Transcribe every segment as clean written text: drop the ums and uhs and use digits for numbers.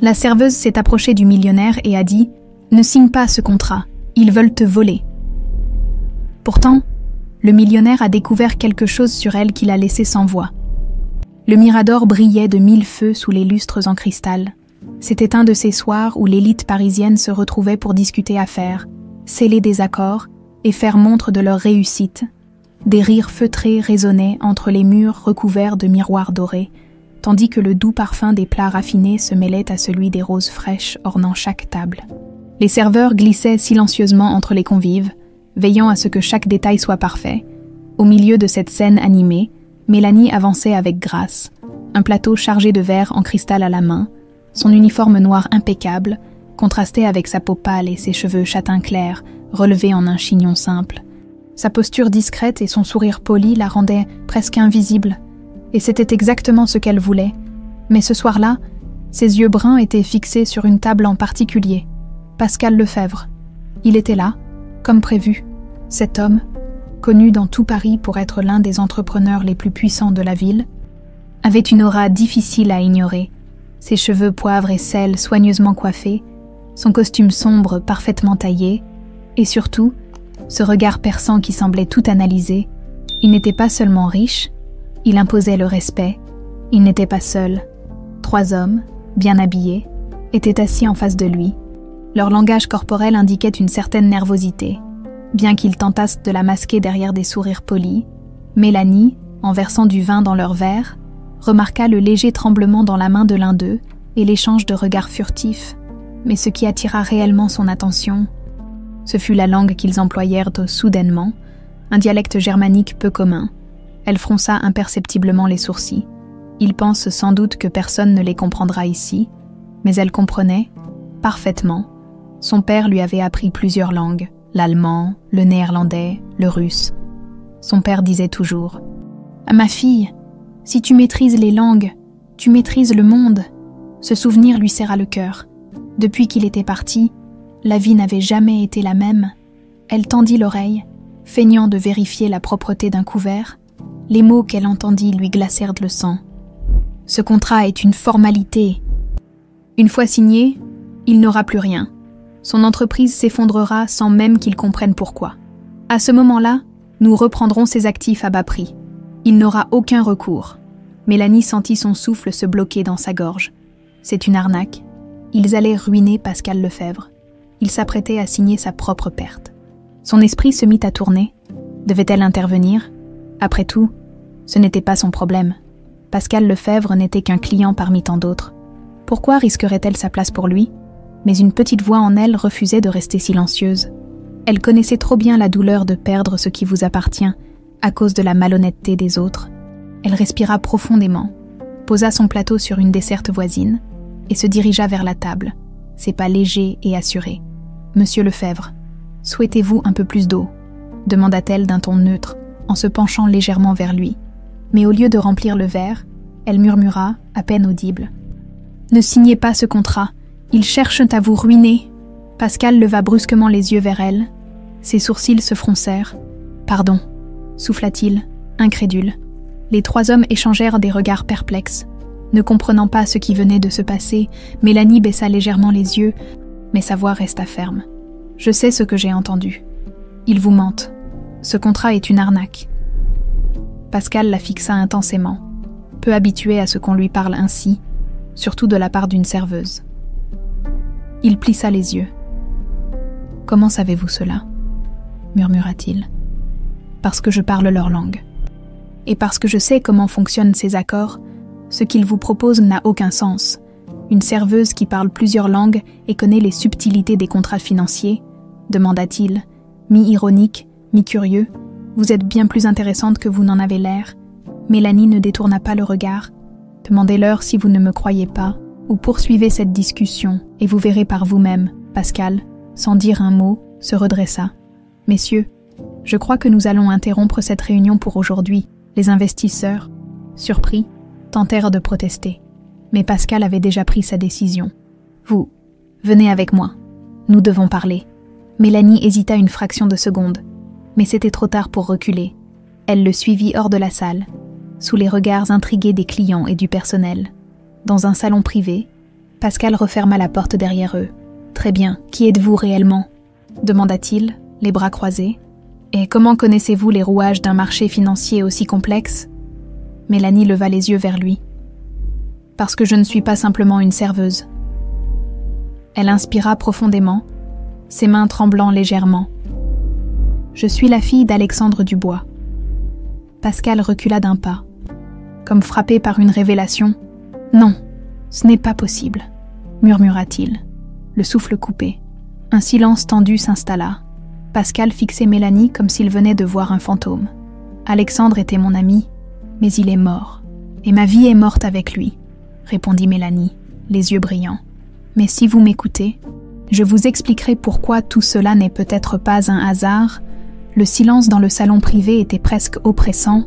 La serveuse s'est approchée du millionnaire et a dit « Ne signe pas ce contrat, ils veulent te voler. » Pourtant, le millionnaire a découvert quelque chose sur elle qui l'a laissé sans voix. Le Mirador brillait de 1000 feux sous les lustres en cristal. C'était un de ces soirs où l'élite parisienne se retrouvait pour discuter affaires, sceller des accords et faire montre de leur réussite. Des rires feutrés résonnaient entre les murs recouverts de miroirs dorés, tandis que le doux parfum des plats raffinés se mêlait à celui des roses fraîches ornant chaque table. Les serveurs glissaient silencieusement entre les convives, veillant à ce que chaque détail soit parfait. Au milieu de cette scène animée, Mélanie avançait avec grâce, un plateau chargé de verre en cristal à la main, son uniforme noir impeccable, contrastait avec sa peau pâle et ses cheveux châtain clair, relevés en un chignon simple. Sa posture discrète et son sourire poli la rendaient presque invisible, et c'était exactement ce qu'elle voulait. Mais ce soir-là, ses yeux bruns étaient fixés sur une table en particulier, Pascal Lefebvre. Il était là, comme prévu. Cet homme, connu dans tout Paris pour être l'un des entrepreneurs les plus puissants de la ville, avait une aura difficile à ignorer. Ses cheveux poivre et sel soigneusement coiffés, son costume sombre parfaitement taillé, et surtout, ce regard perçant qui semblait tout analyser. Il n'était pas seulement riche, il imposait le respect. Il n'était pas seul. 3 hommes, bien habillés, étaient assis en face de lui. Leur langage corporel indiquait une certaine nervosité. Bien qu'ils tentassent de la masquer derrière des sourires polis, Mélanie, en versant du vin dans leur verre, remarqua le léger tremblement dans la main de l'un d'eux et l'échange de regards furtifs. Mais ce qui attira réellement son attention, ce fut la langue qu'ils employèrent soudainement, un dialecte germanique peu commun. Elle fronça imperceptiblement les sourcils. Il pense sans doute que personne ne les comprendra ici, mais elle comprenait, parfaitement. Son père lui avait appris plusieurs langues, l'allemand, le néerlandais, le russe. Son père disait toujours « À ma fille, si tu maîtrises les langues, tu maîtrises le monde. » Ce souvenir lui serra le cœur. Depuis qu'il était parti, la vie n'avait jamais été la même. Elle tendit l'oreille, feignant de vérifier la propreté d'un couvert. Les mots qu'elle entendit lui glacèrent le sang. « Ce contrat est une formalité. Une fois signé, il n'aura plus rien. Son entreprise s'effondrera sans même qu'il comprenne pourquoi. À ce moment-là, nous reprendrons ses actifs à bas prix. Il n'aura aucun recours. » Mélanie sentit son souffle se bloquer dans sa gorge. C'est une arnaque. Ils allaient ruiner Pascal Lefebvre. Il s'apprêtait à signer sa propre perte. Son esprit se mit à tourner. Devait-elle intervenir? Après tout, ce n'était pas son problème. Pascal Lefebvre n'était qu'un client parmi tant d'autres. Pourquoi risquerait-elle sa place pour lui? Mais une petite voix en elle refusait de rester silencieuse. Elle connaissait trop bien la douleur de perdre ce qui vous appartient à cause de la malhonnêteté des autres. Elle respira profondément, posa son plateau sur une desserte voisine et se dirigea vers la table, ses pas légers et assurés. « Monsieur Lefebvre, souhaitez-vous un peu plus d'eau ?» demanda-t-elle d'un ton neutre, en se penchant légèrement vers lui. Mais au lieu de remplir le verre, elle murmura, à peine audible. « Ne signez pas ce contrat, ils cherchent à vous ruiner. » Pascal leva brusquement les yeux vers elle. Ses sourcils se froncèrent. « Pardon » souffla-t-il, incrédule. Les 3 hommes échangèrent des regards perplexes. Ne comprenant pas ce qui venait de se passer, Mélanie baissa légèrement les yeux, mais sa voix resta ferme. « Je sais ce que j'ai entendu. Ils vous mentent. Ce contrat est une arnaque. » Pascal la fixa intensément, peu habitué à ce qu'on lui parle ainsi, surtout de la part d'une serveuse. Il plissa les yeux. « Comment savez-vous cela ?» murmura-t-il. « Parce que je parle leur langue. Et parce que je sais comment fonctionnent ces accords, ce qu'ils vous proposent n'a aucun sens. Une serveuse qui parle plusieurs langues et connaît les subtilités des contrats financiers, demanda-t-il, mi-ironique, mi-curieux. Vous êtes bien plus intéressante que vous n'en avez l'air. Mélanie ne détourna pas le regard. Demandez-leur si vous ne me croyez pas, ou poursuivez cette discussion, et vous verrez par vous-même. Pascal, sans dire un mot, se redressa. Messieurs, je crois que nous allons interrompre cette réunion pour aujourd'hui. Les investisseurs, surpris, tentèrent de protester. Mais Pascal avait déjà pris sa décision. Vous, venez avec moi. Nous devons parler. Mélanie hésita une fraction de seconde, mais c'était trop tard pour reculer. Elle le suivit hors de la salle, sous les regards intrigués des clients et du personnel. Dans un salon privé, Pascal referma la porte derrière eux. « Très bien, qui êtes-vous réellement ?» demanda-t-il, les bras croisés. « Et comment connaissez-vous les rouages d'un marché financier aussi complexe ?» Mélanie leva les yeux vers lui. « Parce que je ne suis pas simplement une serveuse. » Elle inspira profondément, ses mains tremblant légèrement. « Je suis la fille d'Alexandre Dubois. » Pascal recula d'un pas, comme frappé par une révélation. « Non, ce n'est pas possible, » murmura-t-il, le souffle coupé. Un silence tendu s'installa. Pascal fixait Mélanie comme s'il venait de voir un fantôme. « Alexandre était mon ami, mais il est mort. Et ma vie est morte avec lui, » répondit Mélanie, les yeux brillants. « Mais si vous m'écoutez, je vous expliquerai pourquoi tout cela n'est peut-être pas un hasard. » Le silence dans le salon privé était presque oppressant.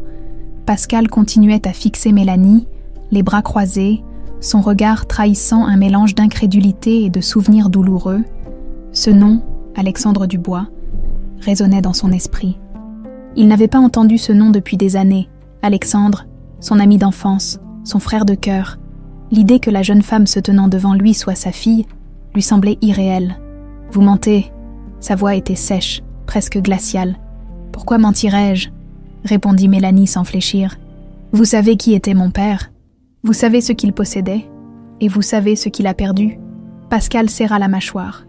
Pascal continuait à fixer Mélanie, les bras croisés, son regard trahissant un mélange d'incrédulité et de souvenirs douloureux. Ce nom, Alexandre Dubois, résonnait dans son esprit. Il n'avait pas entendu ce nom depuis des années. Alexandre, son ami d'enfance, son frère de cœur. L'idée que la jeune femme se tenant devant lui soit sa fille lui semblait irréelle. « Vous mentez !» Sa voix était sèche, presque glaciale. « Pourquoi mentirais-je » répondit Mélanie sans fléchir. « Vous savez qui était mon père. Vous savez ce qu'il possédait. Et vous savez ce qu'il a perdu. » Pascal serra la mâchoire.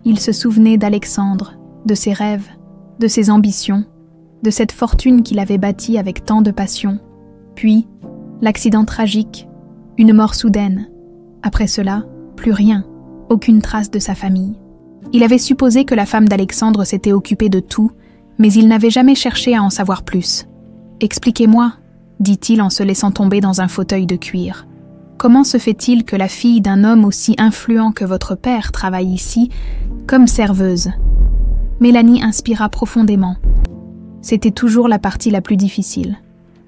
Il se souvenait d'Alexandre, de ses rêves, de ses ambitions, de cette fortune qu'il avait bâtie avec tant de passion. Puis, l'accident tragique, une mort soudaine. Après cela, plus rien, aucune trace de sa famille. Il avait supposé que la femme d'Alexandre s'était occupée de tout, mais il n'avait jamais cherché à en savoir plus. « Expliquez-moi » dit-il en se laissant tomber dans un fauteuil de cuir. « Comment se fait-il que la fille d'un homme aussi influent que votre père travaille ici, comme serveuse ?» Mélanie inspira profondément. C'était toujours la partie la plus difficile.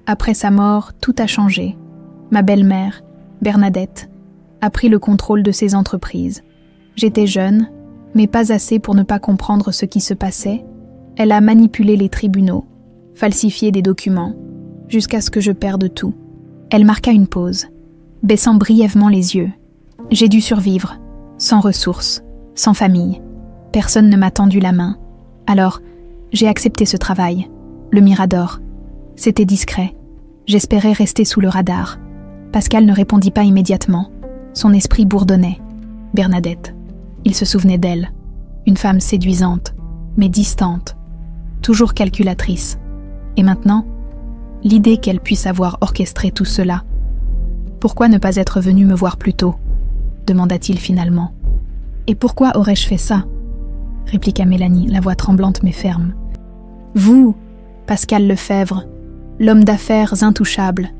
Après sa mort, tout a changé. Ma belle-mère, Bernadette, a pris le contrôle de ses entreprises. J'étais jeune, mais pas assez pour ne pas comprendre ce qui se passait. Elle a manipulé les tribunaux, falsifié des documents, jusqu'à ce que je perde tout. Elle marqua une pause, baissant brièvement les yeux. J'ai dû survivre, sans ressources, sans famille. Personne ne m'a tendu la main. Alors, j'ai accepté ce travail, le Mirador. C'était discret. J'espérais rester sous le radar. Pascal ne répondit pas immédiatement. Son esprit bourdonnait. Bernadette. Il se souvenait d'elle. Une femme séduisante, mais distante, toujours calculatrice. Et maintenant, l'idée qu'elle puisse avoir orchestré tout cela. « Pourquoi ne pas être venu me voir plus tôt ?» demanda-t-il finalement. « Et pourquoi aurais-je fait ça ?» répliqua Mélanie, la voix tremblante mais ferme. « Vous, Pascal Lefebvre, l'homme d'affaires intouchable.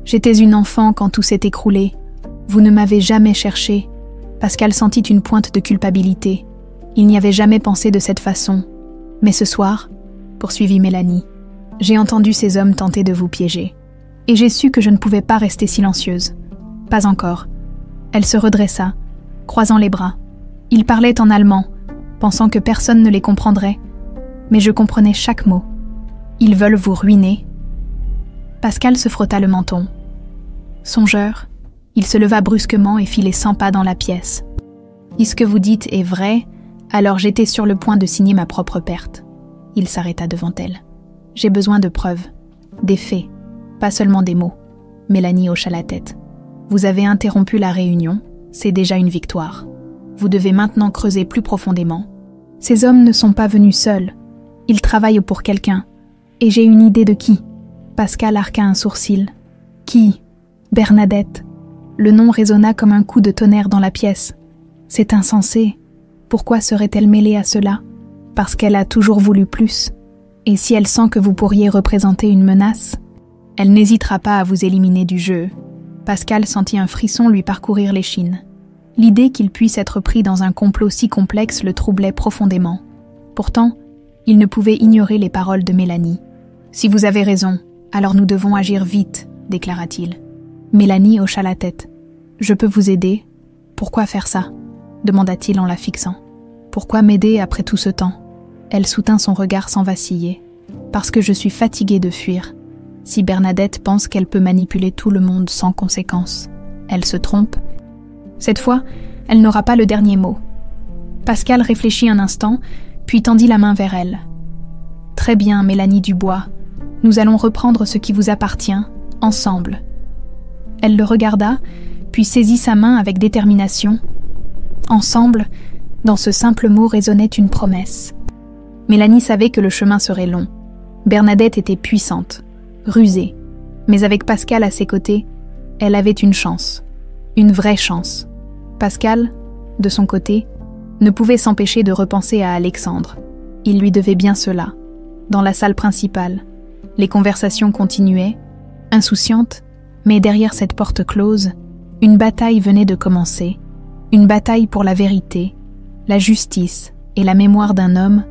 J'étais une enfant quand tout s'est écroulé. Vous ne m'avez jamais cherché. » Pascal sentit une pointe de culpabilité. Il n'y avait jamais pensé de cette façon. « Mais ce soir, » poursuivit Mélanie, « j'ai entendu ces hommes tenter de vous piéger. Et j'ai su que je ne pouvais pas rester silencieuse. Pas encore. » Elle se redressa, croisant les bras. Ils parlaient en allemand, pensant que personne ne les comprendrait. Mais je comprenais chaque mot. Ils veulent vous ruiner. Pascal se frotta le menton. Songeur, il se leva brusquement et fit les 100 pas dans la pièce. « Si ce que vous dites est vrai, alors j'étais sur le point de signer ma propre perte. » Il s'arrêta devant elle. « J'ai besoin de preuves, des faits, pas seulement des mots. » Mélanie hocha la tête. « Vous avez interrompu la réunion, c'est déjà une victoire. Vous devez maintenant creuser plus profondément. Ces hommes ne sont pas venus seuls. Ils travaillent pour quelqu'un. Et j'ai une idée de qui. » Pascal arqua un sourcil. « Qui ? Bernadette. » Le nom résonna comme un coup de tonnerre dans la pièce. « C'est insensé. Pourquoi serait-elle mêlée à cela ? Parce qu'elle a toujours voulu plus. Et si elle sent que vous pourriez représenter une menace, elle n'hésitera pas à vous éliminer du jeu. » Pascal sentit un frisson lui parcourir l'échine. L'idée qu'il puisse être pris dans un complot si complexe le troublait profondément. Pourtant, il ne pouvait ignorer les paroles de Mélanie. « Si vous avez raison, alors nous devons agir vite, » déclara-t-il. Mélanie hocha la tête. « Je peux vous aider ? Pourquoi faire ça ?» demanda-t-il en la fixant. « Pourquoi m'aider après tout ce temps ?» Elle soutint son regard sans vaciller. « Parce que je suis fatiguée de fuir. Si Bernadette pense qu'elle peut manipuler tout le monde sans conséquence, elle se trompe. Cette fois, Elle n'aura pas le dernier mot. Pascal réfléchit un instant, puis tendit la main vers elle. « Très bien, Mélanie Dubois. Nous allons reprendre ce qui vous appartient, ensemble. » Elle le regarda, puis saisit sa main avec détermination. Ensemble, dans ce simple mot résonnait une promesse. Mélanie savait que le chemin serait long. Bernadette était puissante, rusée, mais avec Pascal à ses côtés, elle avait une chance, une vraie chance. Pascal, de son côté, ne pouvait s'empêcher de repenser à Alexandre. Il lui devait bien cela. Dans la salle principale, les conversations continuaient, insouciantes, mais derrière cette porte close, une bataille venait de commencer, une bataille pour la vérité, la justice et la mémoire d'un homme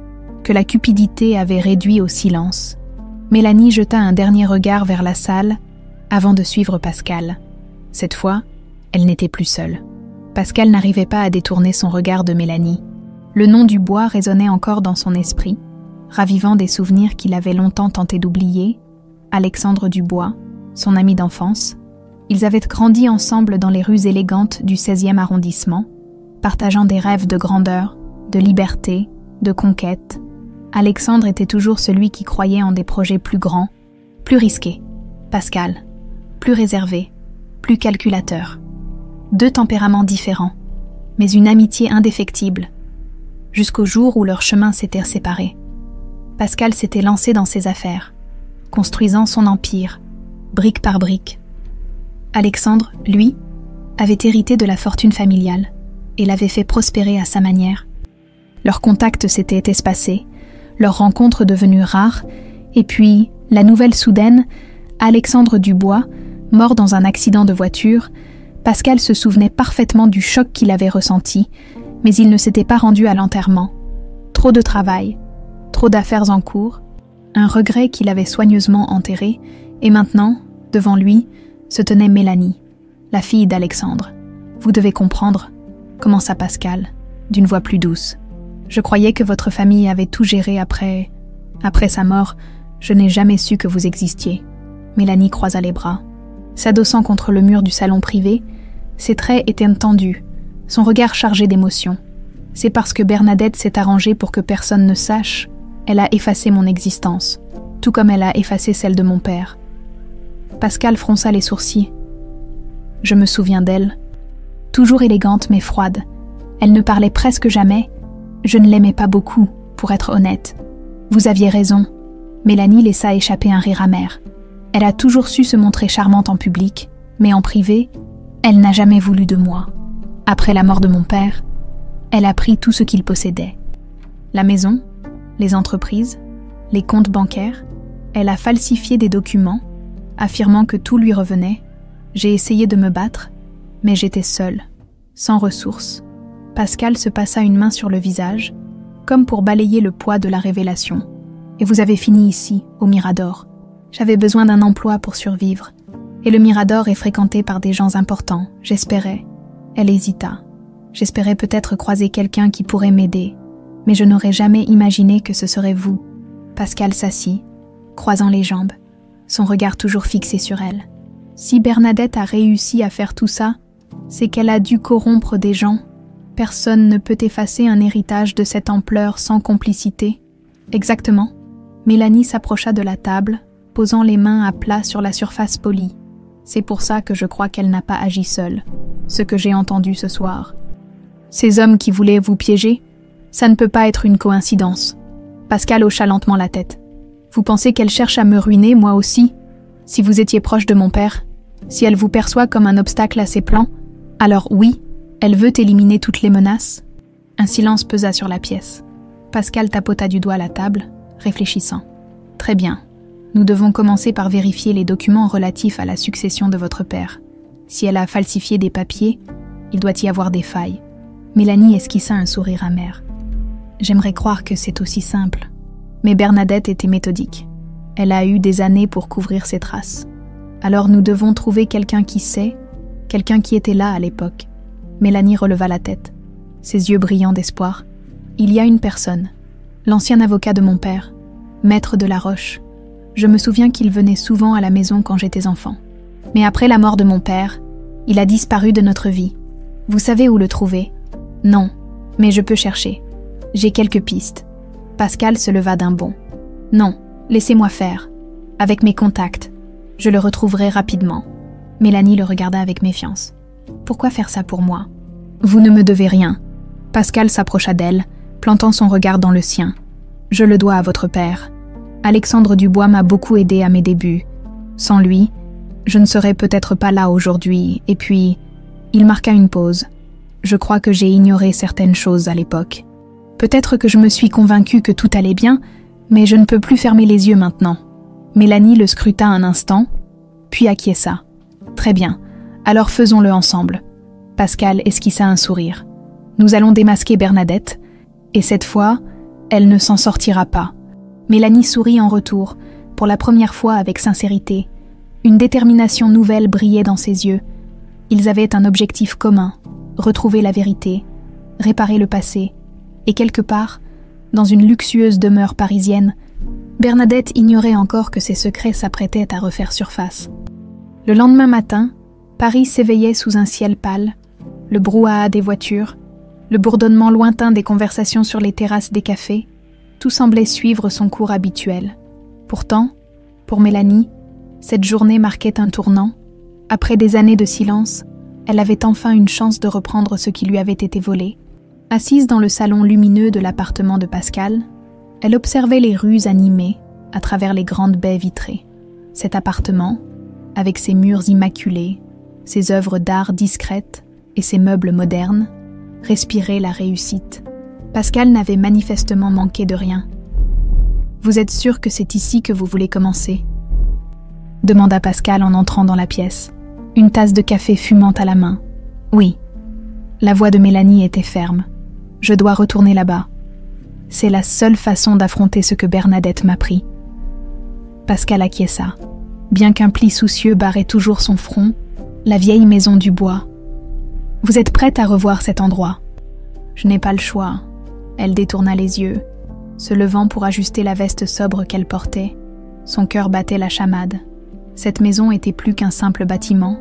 que la cupidité avait réduit au silence. Mélanie jeta un dernier regard vers la salle avant de suivre Pascal. Cette fois, elle n'était plus seule. Pascal n'arrivait pas à détourner son regard de Mélanie. Le nom du bois résonnait encore dans son esprit, ravivant des souvenirs qu'il avait longtemps tenté d'oublier. Alexandre Dubois, son ami d'enfance. Ils avaient grandi ensemble dans les rues élégantes du 16e arrondissement, partageant des rêves de grandeur, de liberté, de conquête. Alexandre était toujours celui qui croyait en des projets plus grands, plus risqués. Pascal, plus réservé, plus calculateur. Deux tempéraments différents, mais une amitié indéfectible, jusqu'au jour où leurs chemins s'étaient séparés. Pascal s'était lancé dans ses affaires, construisant son empire, brique par brique. Alexandre, lui, avait hérité de la fortune familiale et l'avait fait prospérer à sa manière. Leurs contacts s'étaient espacés, leurs rencontres devenues rares, et puis, la nouvelle soudaine, Alexandre Dubois, mort dans un accident de voiture. Pascal se souvenait parfaitement du choc qu'il avait ressenti, mais il ne s'était pas rendu à l'enterrement. Trop de travail, trop d'affaires en cours, un regret qu'il avait soigneusement enterré, et maintenant, devant lui, se tenait Mélanie, la fille d'Alexandre. « Vous devez comprendre, » commença Pascal, d'une voix plus douce. « Je croyais que votre famille avait tout géré après sa mort, je n'ai jamais su que vous existiez. » Mélanie croisa les bras. S'adossant contre le mur du salon privé, ses traits étaient tendus, son regard chargé d'émotion. « C'est parce que Bernadette s'est arrangée pour que personne ne sache, elle a effacé mon existence, tout comme elle a effacé celle de mon père. » Pascal fronça les sourcils. « Je me souviens d'elle. Toujours élégante mais froide. Elle ne parlait presque jamais. Je ne l'aimais pas beaucoup, pour être honnête. Vous aviez raison. » Mélanie laissa échapper un rire amer. Elle a toujours su se montrer charmante en public, mais en privé, elle n'a jamais voulu de moi. Après la mort de mon père, elle a pris tout ce qu'il possédait. La maison, les entreprises, les comptes bancaires, elle a falsifié des documents, affirmant que tout lui revenait. J'ai essayé de me battre, mais j'étais seule, sans ressources. Pascal se passa une main sur le visage, comme pour balayer le poids de la révélation. Et vous avez fini ici, au Mirador. J'avais besoin d'un emploi pour survivre. Et le Mirador est fréquenté par des gens importants, j'espérais. Elle hésita. J'espérais peut-être croiser quelqu'un qui pourrait m'aider, mais je n'aurais jamais imaginé que ce serait vous. Pascal s'assit, croisant les jambes, son regard toujours fixé sur elle. Si Bernadette a réussi à faire tout ça, c'est qu'elle a dû corrompre des gens. Personne ne peut effacer un héritage de cette ampleur sans complicité. Exactement. Mélanie s'approcha de la table, posant les mains à plat sur la surface polie. C'est pour ça que je crois qu'elle n'a pas agi seule, ce que j'ai entendu ce soir. Ces hommes qui voulaient vous piéger, ça ne peut pas être une coïncidence. Pascal hocha lentement la tête. Vous pensez qu'elle cherche à me ruiner, moi aussi? Si vous étiez proche de mon père, si elle vous perçoit comme un obstacle à ses plans, alors oui, elle veut éliminer toutes les menaces. Un silence pesa sur la pièce. Pascal tapota du doigt la table, réfléchissant. Très bien. Nous devons commencer par vérifier les documents relatifs à la succession de votre père. Si elle a falsifié des papiers, il doit y avoir des failles. Mélanie esquissa un sourire amer. J'aimerais croire que c'est aussi simple. Mais Bernadette était méthodique. Elle a eu des années pour couvrir ses traces. Alors nous devons trouver quelqu'un qui sait, quelqu'un qui était là à l'époque. Mélanie releva la tête, ses yeux brillants d'espoir. Il y a une personne, l'ancien avocat de mon père, maître de la Roche. Je me souviens qu'il venait souvent à la maison quand j'étais enfant. Mais après la mort de mon père, il a disparu de notre vie. Vous savez où le trouver? Non, mais je peux chercher. J'ai quelques pistes. Pascal se leva d'un bond. Non, laissez-moi faire. Avec mes contacts, je le retrouverai rapidement. Mélanie le regarda avec méfiance. Pourquoi faire ça pour moi? Vous ne me devez rien. Pascal s'approcha d'elle, plantant son regard dans le sien. Je le dois à votre père. Alexandre Dubois m'a beaucoup aidé à mes débuts. Sans lui, je ne serais peut-être pas là aujourd'hui. Et puis, il marqua une pause. Je crois que j'ai ignoré certaines choses à l'époque. Peut-être que je me suis convaincue que tout allait bien, mais je ne peux plus fermer les yeux maintenant. Mélanie le scruta un instant, puis acquiesça. Très bien, alors faisons-le ensemble. Pascal esquissa un sourire. Nous allons démasquer Bernadette, et cette fois, elle ne s'en sortira pas. Mélanie sourit en retour, pour la première fois avec sincérité. Une détermination nouvelle brillait dans ses yeux. Ils avaient un objectif commun, retrouver la vérité, réparer le passé, et quelque part, dans une luxueuse demeure parisienne, Bernadette ignorait encore que ses secrets s'apprêtaient à refaire surface. Le lendemain matin, Paris s'éveillait sous un ciel pâle, le brouhaha des voitures, le bourdonnement lointain des conversations sur les terrasses des cafés, tout semblait suivre son cours habituel. Pourtant, pour Mélanie, cette journée marquait un tournant. Après des années de silence, elle avait enfin une chance de reprendre ce qui lui avait été volé. Assise dans le salon lumineux de l'appartement de Pascal, elle observait les rues animées à travers les grandes baies vitrées. Cet appartement, avec ses murs immaculés, ses œuvres d'art discrètes et ses meubles modernes, respirait la réussite. Pascal n'avait manifestement manqué de rien. « Vous êtes sûr que c'est ici que vous voulez commencer ?» demanda Pascal en entrant dans la pièce, une tasse de café fumant à la main. « Oui. » La voix de Mélanie était ferme. « Je dois retourner là-bas. C'est la seule façon d'affronter ce que Bernadette m'a pris. » Pascal acquiesça. Bien qu'un pli soucieux barrait toujours son front, la vieille maison du bois. « Vous êtes prête à revoir cet endroit ?»« Je n'ai pas le choix. » Elle détourna les yeux, se levant pour ajuster la veste sobre qu'elle portait. Son cœur battait la chamade. Cette maison était plus qu'un simple bâtiment.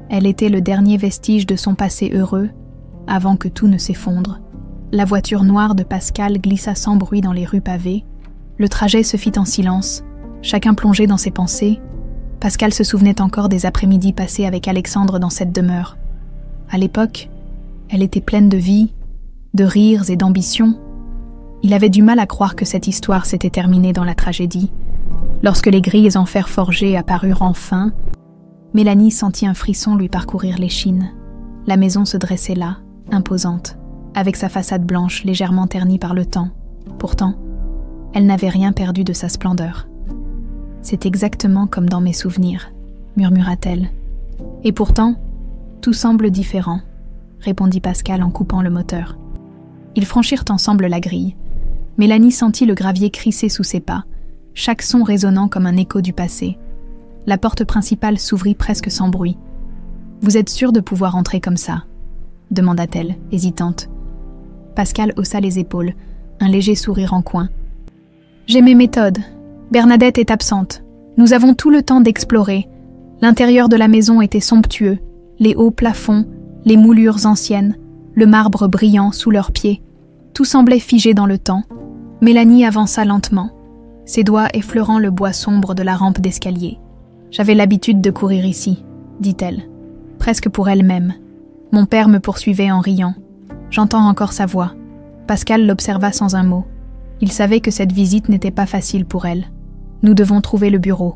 Elle était le dernier vestige de son passé heureux, avant que tout ne s'effondre. La voiture noire de Pascal glissa sans bruit dans les rues pavées. Le trajet se fit en silence, chacun plongé dans ses pensées. Pascal se souvenait encore des après-midi passés avec Alexandre dans cette demeure. À l'époque, elle était pleine de vie, de rires et d'ambition. Il avait du mal à croire que cette histoire s'était terminée dans la tragédie. Lorsque les grilles en fer forgé apparurent enfin, Mélanie sentit un frisson lui parcourir l'échine. La maison se dressait là, imposante, avec sa façade blanche légèrement ternie par le temps. Pourtant, elle n'avait rien perdu de sa splendeur. « C'est exactement comme dans mes souvenirs », murmura-t-elle. « Et pourtant, tout semble différent », répondit Pascal en coupant le moteur. Ils franchirent ensemble la grille. Mélanie sentit le gravier crisser sous ses pas, chaque son résonnant comme un écho du passé. La porte principale s'ouvrit presque sans bruit. « Vous êtes sûre de pouvoir entrer comme ça ?» demanda-t-elle, hésitante. Pascal haussa les épaules, un léger sourire en coin. « J'ai mes méthodes. Bernadette est absente. Nous avons tout le temps d'explorer. L'intérieur de la maison était somptueux, les hauts plafonds, les moulures anciennes, le marbre brillant sous leurs pieds. Tout semblait figé dans le temps. Mélanie avança lentement, ses doigts effleurant le bois sombre de la rampe d'escalier. « J'avais l'habitude de courir ici, » dit-elle, presque pour elle-même. Mon père me poursuivait en riant. J'entends encore sa voix. Pascal l'observa sans un mot. Il savait que cette visite n'était pas facile pour elle. « Nous devons trouver le bureau. »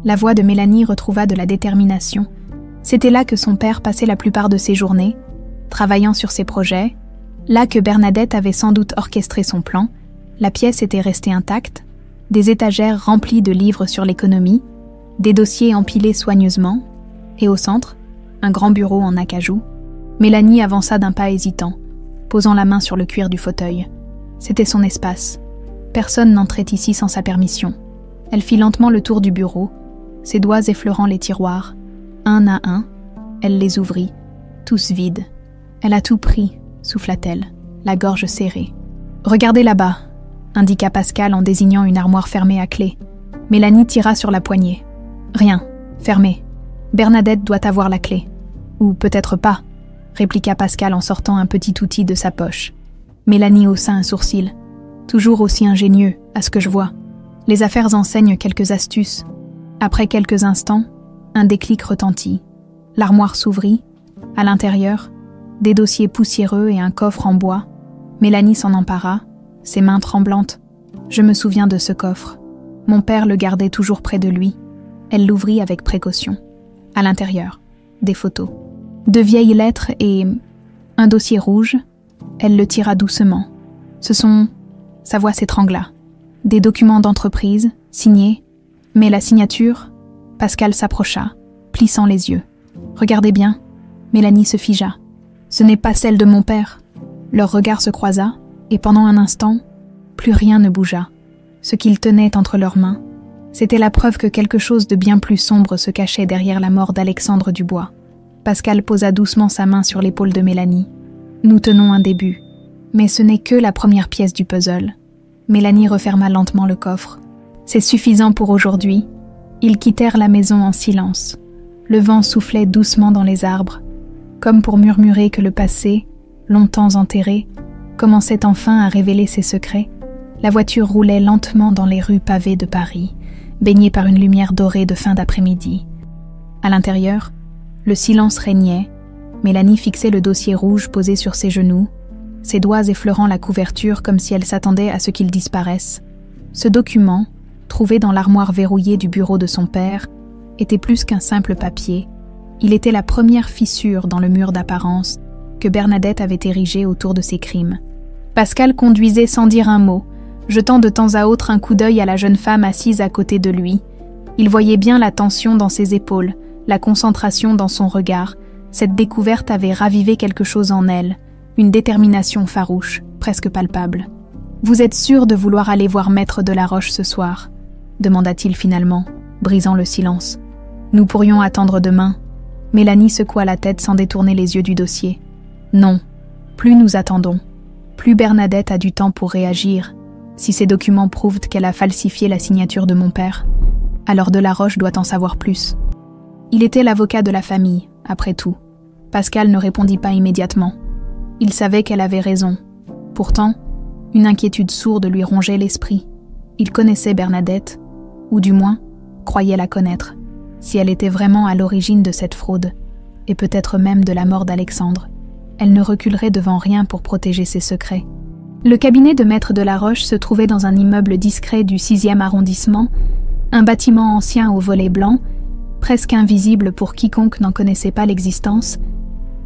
La voix de Mélanie retrouva de la détermination. C'était là que son père passait la plupart de ses journées, travaillant sur ses projets, là que Bernadette avait sans doute orchestré son plan. La pièce était restée intacte, des étagères remplies de livres sur l'économie, des dossiers empilés soigneusement, et au centre, un grand bureau en acajou. Mélanie avança d'un pas hésitant, posant la main sur le cuir du fauteuil. C'était son espace. Personne n'entrait ici sans sa permission. Elle fit lentement le tour du bureau, ses doigts effleurant les tiroirs. Un à un, elle les ouvrit, tous vides. Elle a tout pris, souffla-t-elle, la gorge serrée. « Regardez là-bas », indiqua Pascal en désignant une armoire fermée à clé. Mélanie tira sur la poignée. « Rien, fermé. Bernadette doit avoir la clé. Ou peut-être pas. » répliqua Pascal en sortant un petit outil de sa poche. Mélanie haussa un sourcil. Toujours aussi ingénieux, à ce que je vois. Les affaires enseignent quelques astuces. Après quelques instants, un déclic retentit. L'armoire s'ouvrit. À l'intérieur, des dossiers poussiéreux et un coffre en bois. Mélanie s'en empara, ses mains tremblantes. Je me souviens de ce coffre. Mon père le gardait toujours près de lui. Elle l'ouvrit avec précaution. À l'intérieur, des photos. De vieilles lettres et un dossier rouge. Elle le tira doucement. Sa voix s'étrangla. Des documents d'entreprise, signés. Mais la signature, Pascal s'approcha, plissant les yeux. Regardez bien. Mélanie se figea. Ce n'est pas celle de mon père. Leur regard se croisa, et pendant un instant, plus rien ne bougea. Ce qu'ils tenaient entre leurs mains, c'était la preuve que quelque chose de bien plus sombre se cachait derrière la mort d'Alexandre Dubois. Pascal posa doucement sa main sur l'épaule de Mélanie. Nous tenons un début, mais ce n'est que la première pièce du puzzle. Mélanie referma lentement le coffre. C'est suffisant pour aujourd'hui. Ils quittèrent la maison en silence. Le vent soufflait doucement dans les arbres, comme pour murmurer que le passé, longtemps enterré, commençait enfin à révéler ses secrets. La voiture roulait lentement dans les rues pavées de Paris, baignée par une lumière dorée de fin d'après-midi. À l'intérieur, le silence régnait. Mélanie fixait le dossier rouge posé sur ses genoux, ses doigts effleurant la couverture comme si elle s'attendait à ce qu'il disparaisse. Ce document, trouvé dans l'armoire verrouillée du bureau de son père, était plus qu'un simple papier. Il était la première fissure dans le mur d'apparence que Bernadette avait érigé autour de ses crimes. Pascal conduisait sans dire un mot, jetant de temps à autre un coup d'œil à la jeune femme assise à côté de lui. Il voyait bien la tension dans ses épaules, la concentration dans son regard. Cette découverte avait ravivé quelque chose en elle, une détermination farouche, presque palpable. « Vous êtes sûr de vouloir aller voir Maître Delaroche ce soir ?» demanda-t-il finalement, brisant le silence. « Nous pourrions attendre demain. » Mélanie secoua la tête sans détourner les yeux du dossier. « Non, plus nous attendons, plus Bernadette a du temps pour réagir. Si ces documents prouvent qu'elle a falsifié la signature de mon père, alors Delaroche doit en savoir plus. » Il était l'avocat de la famille, après tout. Pascal ne répondit pas immédiatement. Il savait qu'elle avait raison. Pourtant, une inquiétude sourde lui rongeait l'esprit. Il connaissait Bernadette, ou du moins, croyait la connaître, si elle était vraiment à l'origine de cette fraude, et peut-être même de la mort d'Alexandre. Elle ne reculerait devant rien pour protéger ses secrets. Le cabinet de Maître Delaroche se trouvait dans un immeuble discret du 6e arrondissement, un bâtiment ancien aux volets blancs, presque invisible pour quiconque n'en connaissait pas l'existence.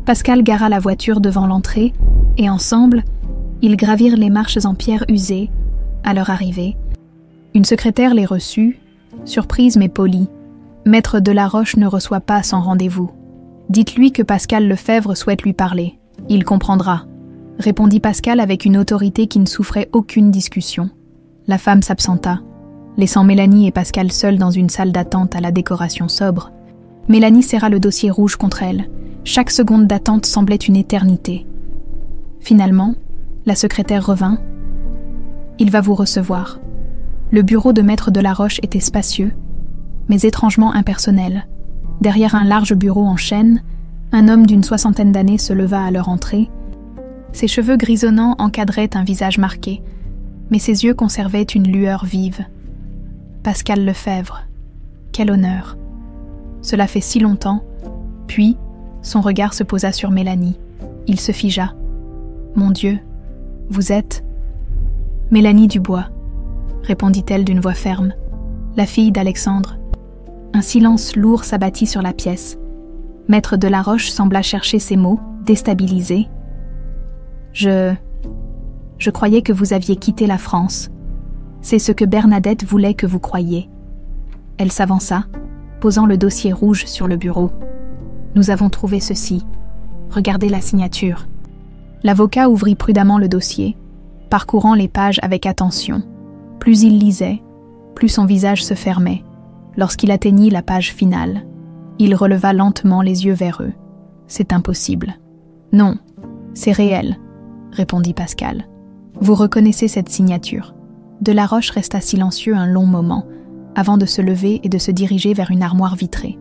Pascal gara la voiture devant l'entrée, et ensemble, ils gravirent les marches en pierre usées. À leur arrivée, une secrétaire les reçut, surprise mais polie. Maître Delaroche ne reçoit pas sans rendez-vous. Dites-lui que Pascal Lefebvre souhaite lui parler. Il comprendra, répondit Pascal avec une autorité qui ne souffrait aucune discussion. La femme s'absenta, laissant Mélanie et Pascal seuls dans une salle d'attente à la décoration sobre. Mélanie serra le dossier rouge contre elle. Chaque seconde d'attente semblait une éternité. Finalement, la secrétaire revint. « Il va vous recevoir. » Le bureau de Maître Delaroche était spacieux, mais étrangement impersonnel. Derrière un large bureau en chêne, un homme d'une 60aine d'années se leva à leur entrée. Ses cheveux grisonnants encadraient un visage marqué, mais ses yeux conservaient une lueur vive. Pascal Lefebvre. Quel honneur. Cela fait si longtemps. Puis, son regard se posa sur Mélanie. Il se figea. « Mon Dieu, vous êtes... » « Mélanie Dubois, » répondit-elle d'une voix ferme. « La fille d'Alexandre. » Un silence lourd s'abattit sur la pièce. Maître Delaroche sembla chercher ses mots, déstabilisé. « Je croyais que vous aviez quitté la France. C'est ce que Bernadette voulait que vous croyiez. » Elle s'avança, posant le dossier rouge sur le bureau. « Nous avons trouvé ceci. Regardez la signature. » L'avocat ouvrit prudemment le dossier, parcourant les pages avec attention. Plus il lisait, plus son visage se fermait. Lorsqu'il atteignit la page finale, il releva lentement les yeux vers eux. « C'est impossible. »« Non, c'est réel, » répondit Pascal. « Vous reconnaissez cette signature. » Delaroche resta silencieux un long moment, avant de se lever et de se diriger vers une armoire vitrée.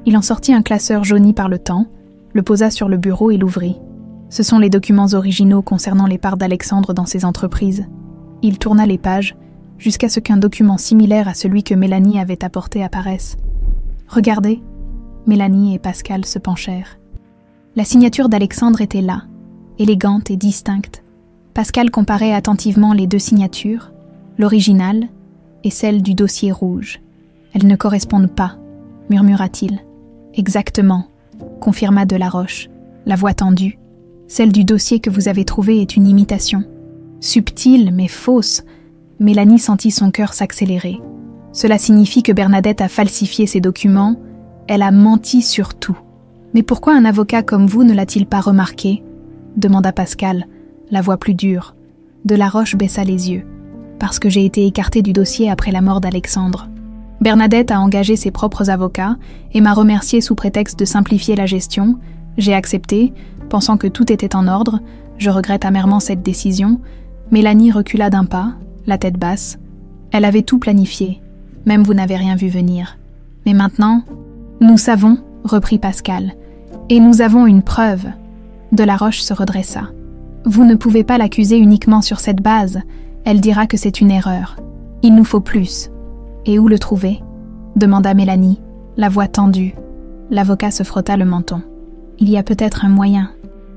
Il en sortit un classeur jauni par le temps, le posa sur le bureau et l'ouvrit. Ce sont les documents originaux concernant les parts d'Alexandre dans ses entreprises. Il tourna les pages, jusqu'à ce qu'un document similaire à celui que Mélanie avait apporté apparaisse. « Regardez !» Mélanie et Pascal se penchèrent. La signature d'Alexandre était là, élégante et distincte. Pascal comparait attentivement les deux signatures, l'originale et celle du dossier rouge. « Elles ne correspondent pas, » murmura-t-il. « Exactement, » confirma Delaroche, la voix tendue. « Celle du dossier que vous avez trouvé est une imitation. Subtile, mais fausse. » Mélanie sentit son cœur s'accélérer. Cela signifie que Bernadette a falsifié ses documents, elle a menti sur tout. « Mais pourquoi un avocat comme vous ne l'a-t-il pas remarqué ?» demanda Pascal, la voix plus dure. Delaroche baissa les yeux. « Parce que j'ai été écarté du dossier après la mort d'Alexandre. Bernadette a engagé ses propres avocats et m'a remercié sous prétexte de simplifier la gestion. J'ai accepté, pensant que tout était en ordre. Je regrette amèrement cette décision. » Mélanie recula d'un pas, la tête basse. Elle avait tout planifié. Même vous n'avez rien vu venir. Mais maintenant, nous savons, reprit Pascal, et nous avons une preuve. Delaroche se redressa. Vous ne pouvez pas l'accuser uniquement sur cette base. Elle dira que c'est une erreur. Il nous faut plus. Et où le trouver ? Demanda Mélanie, la voix tendue. L'avocat se frotta le menton. Il y a peut-être un moyen.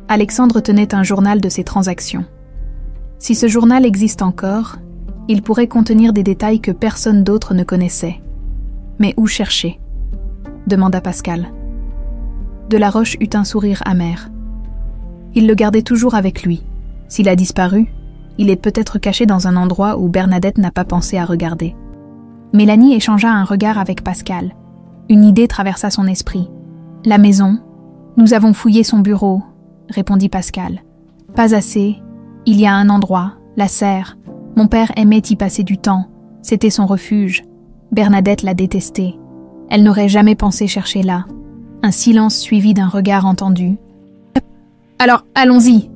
Alexandre tenait un journal de ses transactions. Si ce journal existe encore, il pourrait contenir des détails que personne d'autre ne connaissait. Mais où chercher ? Demanda Pascal. Delaroche eut un sourire amer. Il le gardait toujours avec lui. S'il a disparu, il est peut-être caché dans un endroit où Bernadette n'a pas pensé à regarder. Mélanie échangea un regard avec Pascal. Une idée traversa son esprit. « La maison. Nous avons fouillé son bureau, » répondit Pascal. « Pas assez. Il y a un endroit, la serre. Mon père aimait y passer du temps. C'était son refuge. Bernadette l'a détesté. Elle n'aurait jamais pensé chercher là. » Un silence suivi d'un regard entendu. « Alors, allons-y, »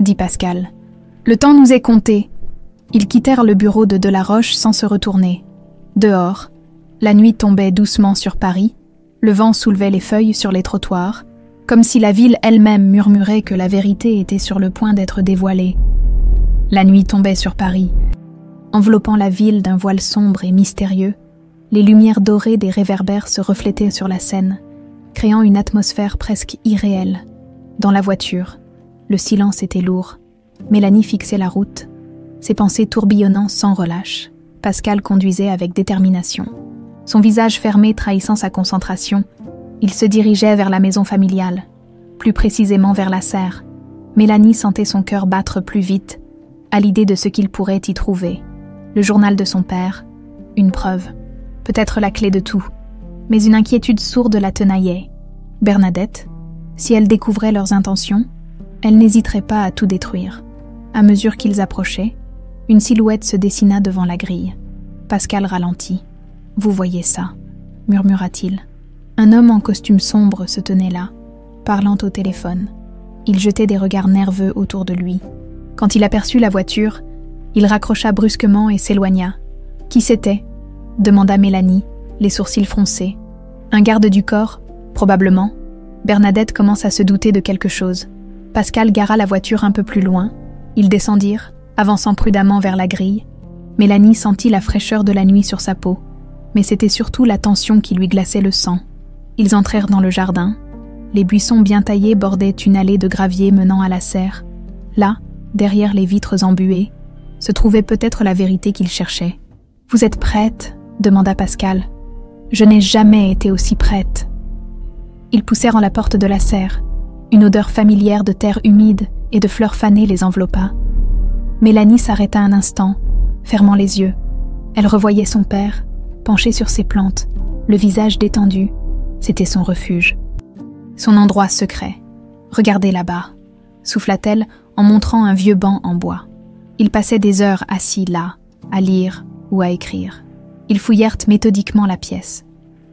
dit Pascal. « Le temps nous est compté. » Ils quittèrent le bureau de Delaroche sans se retourner. Dehors, la nuit tombait doucement sur Paris, le vent soulevait les feuilles sur les trottoirs, comme si la ville elle-même murmurait que la vérité était sur le point d'être dévoilée. La nuit tombait sur Paris, enveloppant la ville d'un voile sombre et mystérieux. Les lumières dorées des réverbères se reflétaient sur la Seine, créant une atmosphère presque irréelle. Dans la voiture, le silence était lourd. Mélanie fixait la route, ses pensées tourbillonnant sans relâche. Pascal conduisait avec détermination. Son visage fermé trahissant sa concentration, il se dirigeait vers la maison familiale, plus précisément vers la serre. Mélanie sentait son cœur battre plus vite, à l'idée de ce qu'il pourrait y trouver. Le journal de son père, une preuve, peut-être la clé de tout. Mais une inquiétude sourde la tenaillait. Bernadette, si elle découvrait leurs intentions, elle n'hésiterait pas à tout détruire. À mesure qu'ils approchaient, une silhouette se dessina devant la grille. Pascal ralentit. « Vous voyez ça » murmura-t-il. Un homme en costume sombre se tenait là, parlant au téléphone. Il jetait des regards nerveux autour de lui. Quand il aperçut la voiture, il raccrocha brusquement et s'éloigna. « Qui c'était » demanda Mélanie, les sourcils froncés. « Un garde du corps, probablement. » Bernadette commence à se douter de quelque chose. Pascal gara la voiture un peu plus loin. Ils descendirent, avançant prudemment vers la grille. Mélanie sentit la fraîcheur de la nuit sur sa peau, mais c'était surtout la tension qui lui glaçait le sang. Ils entrèrent dans le jardin. Les buissons bien taillés bordaient une allée de gravier menant à la serre. Là, derrière les vitres embuées, se trouvait peut-être la vérité qu'ils cherchaient. « Vous êtes prête ?» demanda Pascal. « Je n'ai jamais été aussi prête. » Ils poussèrent en la porte de la serre. Une odeur familière de terre humide et de fleurs fanées les enveloppa. Mélanie s'arrêta un instant, fermant les yeux. Elle revoyait son père, penché sur ses plantes, le visage détendu. C'était son refuge. Son endroit secret. « Regardez là-bas » souffla-t-elle en montrant un vieux banc en bois. Il passait des heures assis là, à lire ou à écrire. Ils fouillèrent méthodiquement la pièce.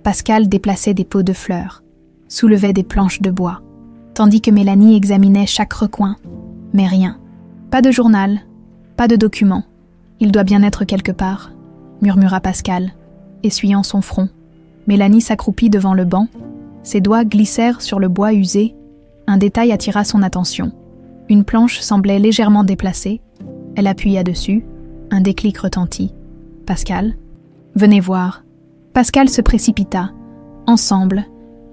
Pascal déplaçait des pots de fleurs, soulevait des planches de bois, tandis que Mélanie examinait chaque recoin. Mais rien. Pas de journal, pas de document. Il doit bien être quelque part, murmura Pascal, essuyant son front. Mélanie s'accroupit devant le banc. Ses doigts glissèrent sur le bois usé. Un détail attira son attention. Une planche semblait légèrement déplacée. Elle appuya dessus. Un déclic retentit. « Pascal, venez voir. » Pascal se précipita. Ensemble,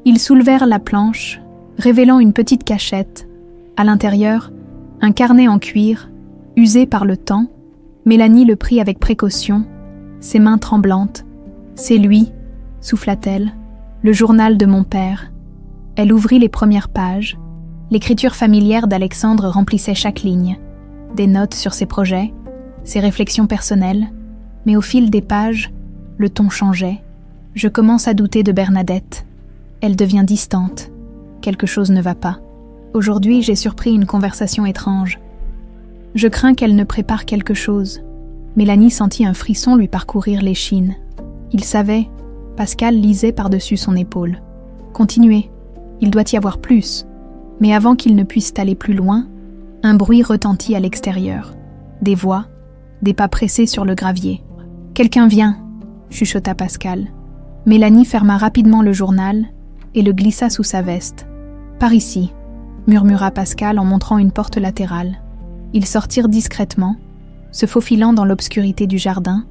ils soulevèrent la planche, révélant une petite cachette. À l'intérieur, un carnet en cuir, usé par le temps. Mélanie le prit avec précaution, ses mains tremblantes. « C'est lui, » souffla-t-elle, « le journal de mon père. » Elle ouvrit les premières pages. L'écriture familière d'Alexandre remplissait chaque ligne. Des notes sur ses projets, ses réflexions personnelles, mais au fil des pages, le ton changeait. Je commence à douter de Bernadette. Elle devient distante. Quelque chose ne va pas. Aujourd'hui, j'ai surpris une conversation étrange. Je crains qu'elle ne prépare quelque chose. Mélanie sentit un frisson lui parcourir l'échine. Il savait. Pascal lisait par-dessus son épaule. Continuez. Il doit y avoir plus. Mais avant qu'ils ne puissent aller plus loin, un bruit retentit à l'extérieur. Des voix, des pas pressés sur le gravier. « Quelqu'un vient !» chuchota Pascal. Mélanie ferma rapidement le journal et le glissa sous sa veste. « Par ici !» murmura Pascal en montrant une porte latérale. Ils sortirent discrètement, se faufilant dans l'obscurité du jardin.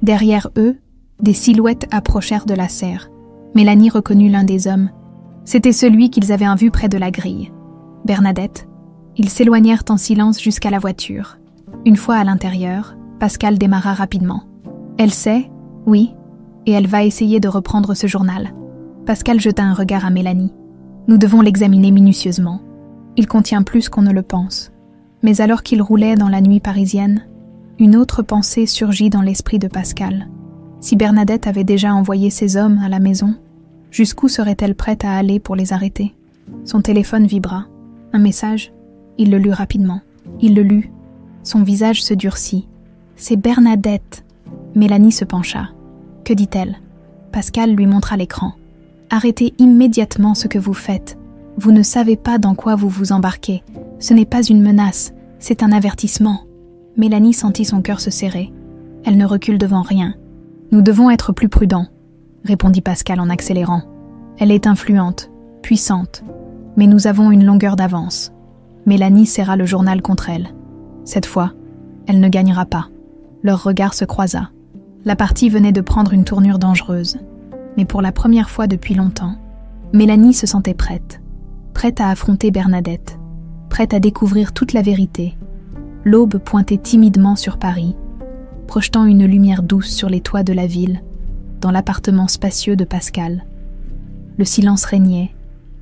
Derrière eux, des silhouettes approchèrent de la serre. Mélanie reconnut l'un des hommes. C'était celui qu'ils avaient vu près de la grille. Bernadette. Ils s'éloignèrent en silence jusqu'à la voiture. Une fois à l'intérieur, Pascal démarra rapidement. Elle sait, oui, et elle va essayer de reprendre ce journal. Pascal jeta un regard à Mélanie. Nous devons l'examiner minutieusement. Il contient plus qu'on ne le pense. Mais alors qu'il roulait dans la nuit parisienne, une autre pensée surgit dans l'esprit de Pascal. Si Bernadette avait déjà envoyé ses hommes à la maison, jusqu'où serait-elle prête à aller pour les arrêter? Son téléphone vibra. Un message. Il le lut rapidement. Il le lut. Son visage se durcit. C'est Bernadette. Mélanie se pencha. Que dit-elle? Pascal lui montra l'écran. Arrêtez immédiatement ce que vous faites. Vous ne savez pas dans quoi vous vous embarquez. Ce n'est pas une menace, c'est un avertissement. Mélanie sentit son cœur se serrer. Elle ne recule devant rien. Nous devons être plus prudents, répondit Pascal en accélérant. Elle est influente, puissante, mais nous avons une longueur d'avance. Mélanie serra le journal contre elle. Cette fois, elle ne gagnera pas. Leur regard se croisa. La partie venait de prendre une tournure dangereuse. Mais pour la première fois depuis longtemps, Mélanie se sentait prête. Prête à affronter Bernadette. Prête à découvrir toute la vérité. L'aube pointait timidement sur Paris, projetant une lumière douce sur les toits de la ville, dans l'appartement spacieux de Pascal. Le silence régnait,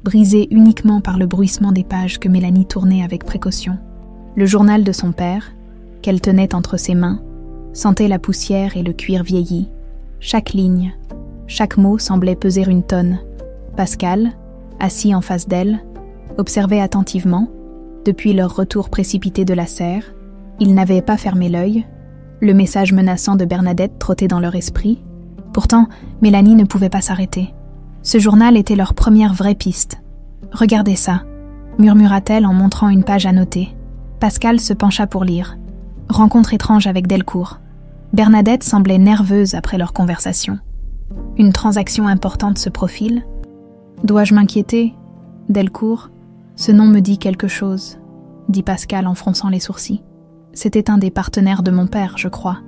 brisé uniquement par le bruissement des pages que Mélanie tournait avec précaution. Le journal de son père, qu'elle tenait entre ses mains, sentait la poussière et le cuir vieilli. Chaque ligne, chaque mot semblait peser une tonne. Pascal, assis en face d'elle, observait attentivement. Depuis leur retour précipité de la serre, ils n'avaient pas fermé l'œil. Le message menaçant de Bernadette trottait dans leur esprit. Pourtant, Mélanie ne pouvait pas s'arrêter. Ce journal était leur première vraie piste. « Regardez ça », murmura-t-elle en montrant une page annotée. Pascal se pencha pour lire. « Rencontre étrange avec Delcourt ». Bernadette semblait nerveuse après leur conversation. « Une transaction importante se profile. Dois-je m'inquiéter ? Delcourt, ce nom me dit quelque chose », dit Pascal en fronçant les sourcils. « C'était un des partenaires de mon père, je crois.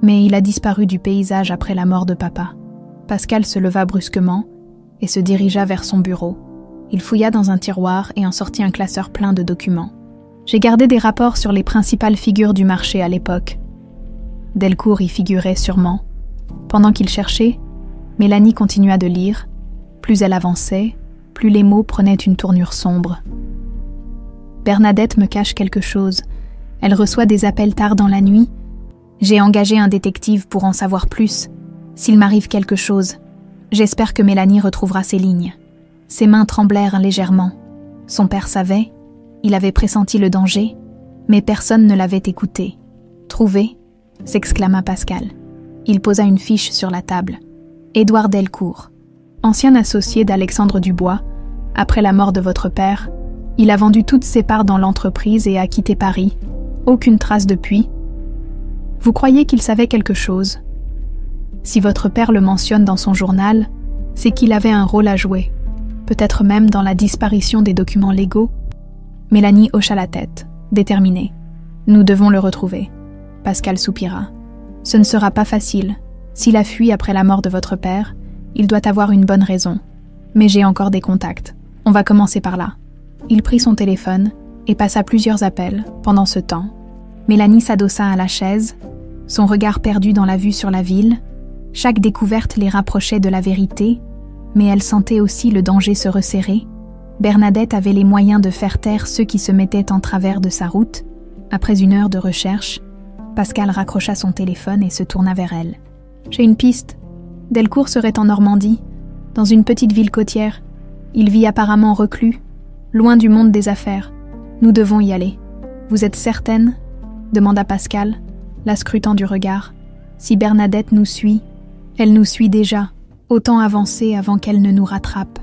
Mais il a disparu du paysage après la mort de papa. » Pascal se leva brusquement et se dirigea vers son bureau. Il fouilla dans un tiroir et en sortit un classeur plein de documents. « J'ai gardé des rapports sur les principales figures du marché à l'époque. » Delcourt y figurait sûrement. Pendant qu'il cherchait, Mélanie continua de lire. Plus elle avançait, plus les mots prenaient une tournure sombre. « Bernadette me cache quelque chose. Elle reçoit des appels tard dans la nuit. J'ai engagé un détective pour en savoir plus. S'il m'arrive quelque chose, j'espère que Mélanie retrouvera ses lignes. » Ses mains tremblèrent légèrement. Son père savait, il avait pressenti le danger, mais personne ne l'avait écouté. « Trouvé ?» s'exclama Pascal. Il posa une fiche sur la table. « Édouard Delcourt, ancien associé d'Alexandre Dubois, après la mort de votre père, il a vendu toutes ses parts dans l'entreprise et a quitté Paris. Aucune trace depuis. Vous croyez qu'il savait quelque chose? Si votre père le mentionne dans son journal, c'est qu'il avait un rôle à jouer. peut-être même dans la disparition des documents légaux. Mélanie hocha la tête, déterminée. Nous devons le retrouver. Pascal soupira. Ce ne sera pas facile. S'il a fui après la mort de votre père, il doit avoir une bonne raison. Mais j'ai encore des contacts. On va commencer par là. Il prit son téléphone et passa plusieurs appels. Pendant ce temps, Mélanie s'adossa à la chaise, son regard perdu dans la vue sur la ville. Chaque découverte les rapprochait de la vérité, mais elle sentait aussi le danger se resserrer. Bernadette avait les moyens de faire taire ceux qui se mettaient en travers de sa route. Après une heure de recherche, Pascal raccrocha son téléphone et se tourna vers elle. « J'ai une piste. Delcourt serait en Normandie, dans une petite ville côtière. Il vit apparemment reclus, loin du monde des affaires. Nous devons y aller. Vous êtes certaine ?» demanda Pascal, la scrutant du regard. « Si Bernadette nous suit, elle nous suit déjà. Autant avancer avant qu'elle ne nous rattrape. »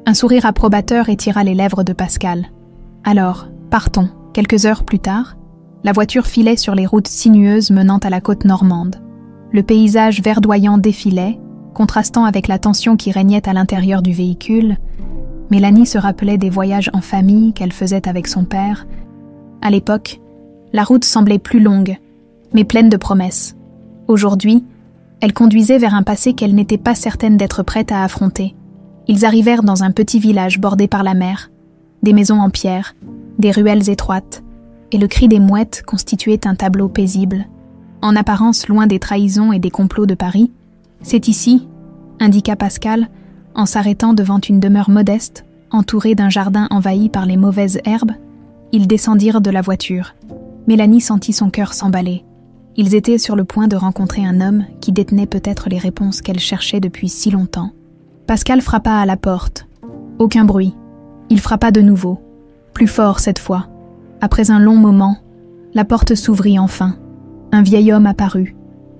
Un sourire approbateur étira les lèvres de Pascal. « Alors, partons. » Quelques heures plus tard, la voiture filait sur les routes sinueuses menant à la côte normande. Le paysage verdoyant défilait, contrastant avec la tension qui régnait à l'intérieur du véhicule. Mélanie se rappelait des voyages en famille qu'elle faisait avec son père. À l'époque, la route semblait plus longue, mais pleine de promesses. Aujourd'hui, elle conduisait vers un passé qu'elle n'était pas certaine d'être prête à affronter. Ils arrivèrent dans un petit village bordé par la mer, des maisons en pierre, des ruelles étroites, et le cri des mouettes constituait un tableau paisible. En apparence loin des trahisons et des complots de Paris, c'est ici, indiqua Pascal, en s'arrêtant devant une demeure modeste, entourée d'un jardin envahi par les mauvaises herbes. Ils descendirent de la voiture. Mélanie sentit son cœur s'emballer. Ils étaient sur le point de rencontrer un homme qui détenait peut-être les réponses qu'elle cherchait depuis si longtemps. Pascal frappa à la porte. Aucun bruit. Il frappa de nouveau. Plus fort cette fois. Après un long moment, la porte s'ouvrit enfin. Un vieil homme apparut,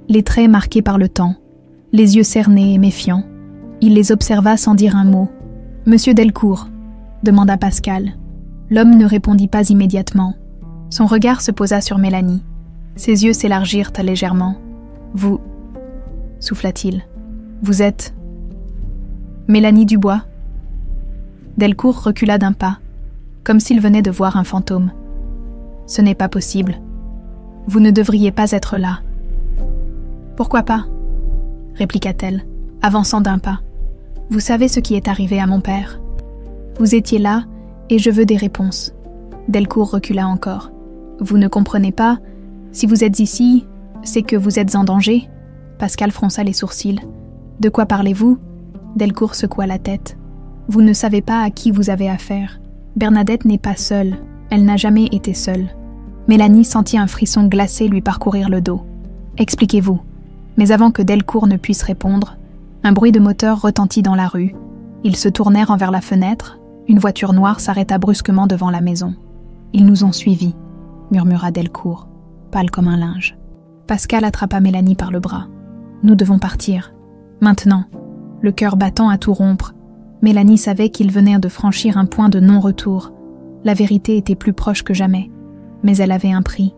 les traits marqués par le temps, les yeux cernés et méfiants. Il les observa sans dire un mot. « Monsieur Delcourt ?» demanda Pascal. L'homme ne répondit pas immédiatement. Son regard se posa sur Mélanie. Ses yeux s'élargirent légèrement. « Vous... » souffla-t-il. « Vous êtes... » Mélanie Dubois. Delcourt recula d'un pas, comme s'il venait de voir un fantôme. « Ce n'est pas possible. Vous ne devriez pas être là. »« Pourquoi pas ?» répliqua-t-elle, avançant d'un pas. « Vous savez ce qui est arrivé à mon père. Vous étiez là, et je veux des réponses. » Delcourt recula encore. « Vous ne comprenez pas? Si vous êtes ici, c'est que vous êtes en danger ?» Pascal fronça les sourcils. « De quoi parlez-vous ?» Delcourt secoua la tête. « Vous ne savez pas à qui vous avez affaire. Bernadette n'est pas seule. Elle n'a jamais été seule. » Mélanie sentit un frisson glacé lui parcourir le dos. « Expliquez-vous. » Mais avant que Delcourt ne puisse répondre, un bruit de moteur retentit dans la rue. Ils se tournèrent envers la fenêtre. Une voiture noire s'arrêta brusquement devant la maison. « Ils nous ont suivis, » murmura Delcourt, pâle comme un linge. Pascal attrapa Mélanie par le bras. « Nous devons partir. Maintenant. » Le cœur battant à tout rompre, Mélanie savait qu'ils venaient de franchir un point de non-retour. La vérité était plus proche que jamais, mais elle avait un prix,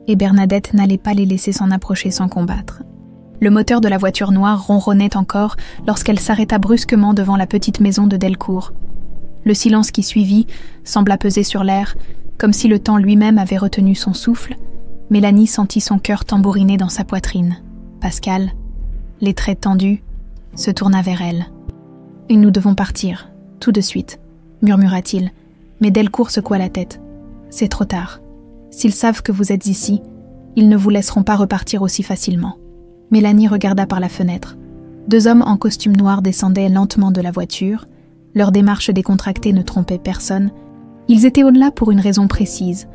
et Bernadette n'allait pas les laisser s'en approcher sans combattre. Le moteur de la voiture noire ronronnait encore lorsqu'elle s'arrêta brusquement devant la petite maison de Delcourt. Le silence qui suivit sembla peser sur l'air, comme si le temps lui-même avait retenu son souffle. Mélanie sentit son cœur tambouriner dans sa poitrine. Pascal, les traits tendus, se tourna vers elle. « Et nous devons partir, tout de suite, » murmura-t-il, mais Delcourt secoua la tête. « C'est trop tard. S'ils savent que vous êtes ici, ils ne vous laisseront pas repartir aussi facilement. » Mélanie regarda par la fenêtre. Deux hommes en costume noir descendaient lentement de la voiture. Leur démarche décontractée ne trompait personne. Ils étaient au-delà pour une raison précise.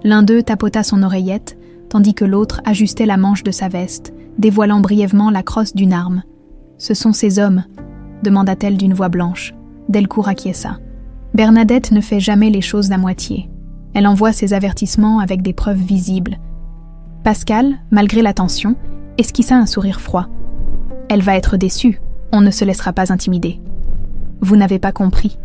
L'un d'eux tapota son oreillette, tandis que l'autre ajustait la manche de sa veste, dévoilant brièvement la crosse d'une arme. « Ce sont ces hommes ?» demanda-t-elle d'une voix blanche. Delcourt acquiesça. Bernadette ne fait jamais les choses à moitié. Elle envoie ses avertissements avec des preuves visibles. Pascal, malgré la tension, esquissa un sourire froid. « Elle va être déçue, on ne se laissera pas intimider. »« Vous n'avez pas compris, »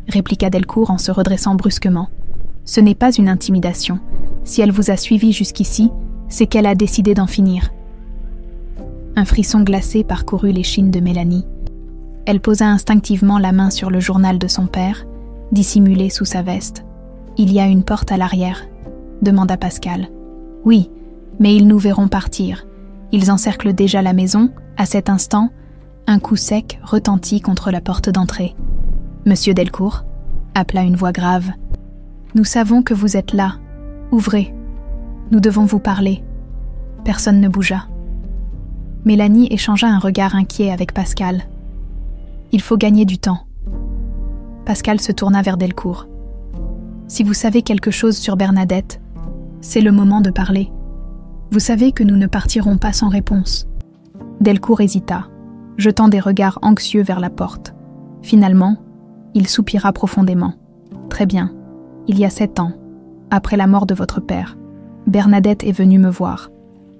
répliqua Delcourt en se redressant brusquement. « Ce n'est pas une intimidation. Si elle vous a suivi jusqu'ici, c'est qu'elle a décidé d'en finir. » Un frisson glacé parcourut l'échine de Mélanie. Elle posa instinctivement la main sur le journal de son père, dissimulé sous sa veste. « Il y a une porte à l'arrière ?» demanda Pascal. « Oui, mais ils nous verront partir. Ils encerclent déjà la maison. À cet instant, un coup sec retentit contre la porte d'entrée. « Monsieur Delcourt ?» appela une voix grave. « Nous savons que vous êtes là. Ouvrez. Nous devons vous parler. » Personne ne bougea. Mélanie échangea un regard inquiet avec Pascal. « Il faut gagner du temps. » Pascal se tourna vers Delcourt. « Si vous savez quelque chose sur Bernadette, c'est le moment de parler. Vous savez que nous ne partirons pas sans réponse. » Delcourt hésita, jetant des regards anxieux vers la porte. Finalement, il soupira profondément. « Très bien. Il y a 7 ans, après la mort de votre père, Bernadette est venue me voir.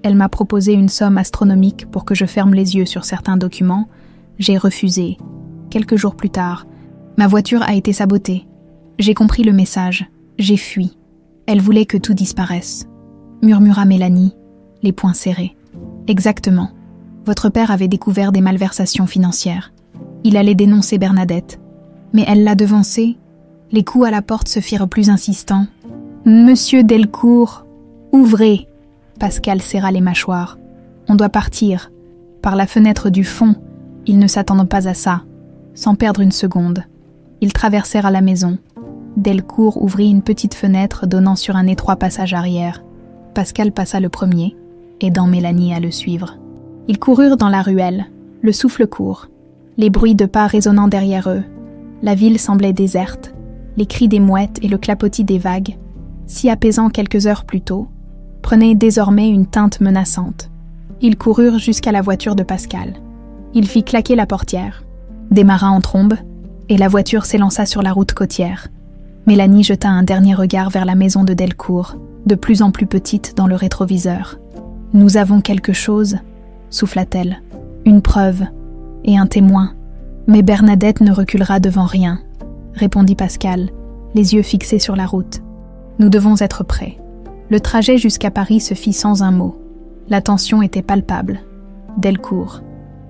Elle m'a proposé une somme astronomique pour que je ferme les yeux sur certains documents. J'ai refusé. Quelques jours plus tard, ma voiture a été sabotée. J'ai compris le message. J'ai fui. Elle voulait que tout disparaisse. » murmura Mélanie, les poings serrés. « Exactement. Votre père avait découvert des malversations financières. Il allait dénoncer Bernadette. Mais elle l'a devancé. Les coups à la porte se firent plus insistants. « Monsieur Delcourt, ouvrez !» Pascal serra les mâchoires. « On doit partir. Par la fenêtre du fond. » Ils ne s'attendent pas à ça. Sans perdre une seconde, ils traversèrent à la maison. Delcourt ouvrit une petite fenêtre donnant sur un étroit passage arrière. Pascal passa le premier, aidant Mélanie à le suivre. Ils coururent dans la ruelle, le souffle court, les bruits de pas résonnant derrière eux. La ville semblait déserte, les cris des mouettes et le clapotis des vagues, si apaisants quelques heures plus tôt, prenaient désormais une teinte menaçante. Ils coururent jusqu'à la voiture de Pascal. Il fit claquer la portière, démarra en trombe, et la voiture s'élança sur la route côtière. Mélanie jeta un dernier regard vers la maison de Delcourt, de plus en plus petite dans le rétroviseur. « Nous avons quelque chose » souffla-t-elle. « Une preuve, et un témoin. Mais Bernadette ne reculera devant rien, » répondit Pascal, les yeux fixés sur la route. « Nous devons être prêts. » Le trajet jusqu'à Paris se fit sans un mot. La tension était palpable. Delcourt,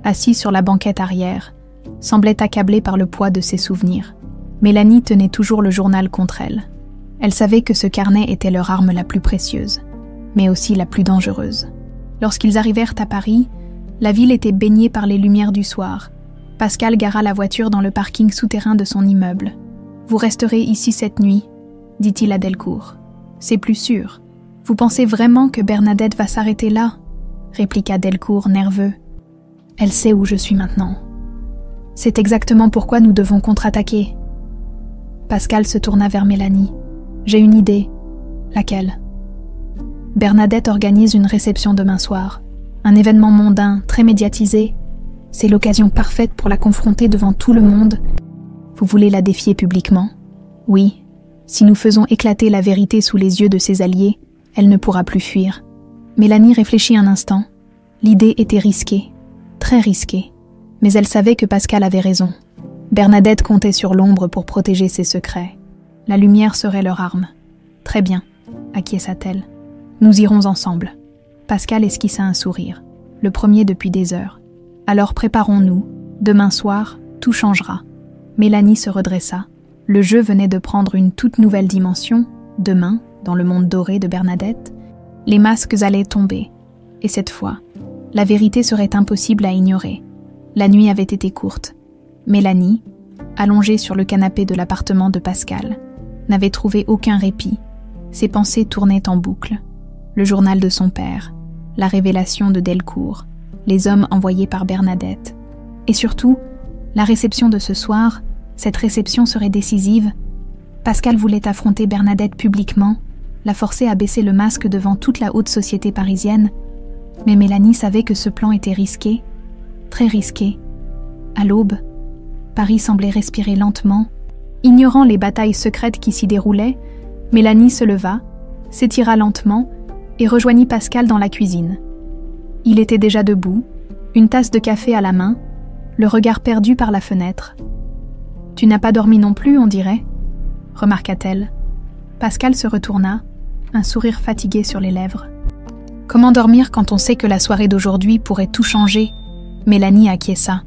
assis sur la banquette arrière, semblait accablé par le poids de ses souvenirs. Mélanie tenait toujours le journal contre elle. Elle savait que ce carnet était leur arme la plus précieuse, mais aussi la plus dangereuse. Lorsqu'ils arrivèrent à Paris, la ville était baignée par les lumières du soir. Pascal gara la voiture dans le parking souterrain de son immeuble. « Vous resterez ici cette nuit » dit-il à Delcourt. « C'est plus sûr. Vous pensez vraiment que Bernadette va s'arrêter là » répliqua Delcourt nerveux. « Elle sait où je suis maintenant. C'est exactement pourquoi nous devons contre-attaquer. » Pascal se tourna vers Mélanie. « J'ai une idée. » « Laquelle ?» « Bernadette organise une réception demain soir. Un événement mondain, très médiatisé. C'est l'occasion parfaite pour la confronter devant tout le monde. Vous voulez la défier publiquement ? Oui. Si nous faisons éclater la vérité sous les yeux de ses alliés, elle ne pourra plus fuir. » Mélanie réfléchit un instant. L'idée était risquée, très risquée. Mais elle savait que Pascal avait raison. Bernadette comptait sur l'ombre pour protéger ses secrets. La lumière serait leur arme. « Très bien, » acquiesça-t-elle. « Nous irons ensemble. » Pascal esquissa un sourire, le premier depuis des heures. « Alors préparons-nous. Demain soir, tout changera. » Mélanie se redressa. Le jeu venait de prendre une toute nouvelle dimension. Demain, dans le monde doré de Bernadette, les masques allaient tomber. Et cette fois, la vérité serait impossible à ignorer. La nuit avait été courte. Mélanie, allongée sur le canapé de l'appartement de Pascal, n'avait trouvé aucun répit. Ses pensées tournaient en boucle. Le journal de son père, la révélation de Delcourt, les hommes envoyés par Bernadette. Et surtout, la réception de ce soir, cette réception serait décisive. Pascal voulait affronter Bernadette publiquement, la forcer à baisser le masque devant toute la haute société parisienne. Mais Mélanie savait que ce plan était risqué, très risqué. À l'aube, Paris semblait respirer lentement. Ignorant les batailles secrètes qui s'y déroulaient, Mélanie se leva, s'étira lentement et rejoignit Pascal dans la cuisine. Il était déjà debout, une tasse de café à la main, le regard perdu par la fenêtre. « Tu n'as pas dormi non plus, on dirait » remarqua-t-elle. Pascal se retourna, un sourire fatigué sur les lèvres. « Comment dormir quand on sait que la soirée d'aujourd'hui pourrait tout changer » Mélanie acquiesça.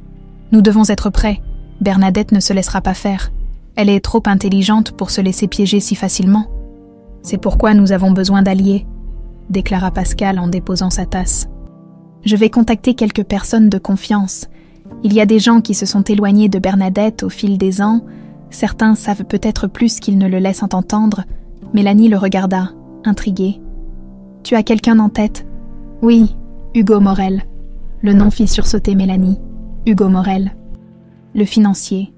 Nous devons être prêts. Bernadette ne se laissera pas faire. Elle est trop intelligente pour se laisser piéger si facilement. C'est pourquoi nous avons besoin d'alliés, déclara Pascal en déposant sa tasse. Je vais contacter quelques personnes de confiance. Il y a des gens qui se sont éloignés de Bernadette au fil des ans. Certains savent peut-être plus qu'ils ne le laissent entendre. Mélanie le regarda, intriguée. « Tu as quelqu'un en tête ?»« Oui, Hugo Morel. » Le nom fit sursauter Mélanie. Hugo Morel. Le financier.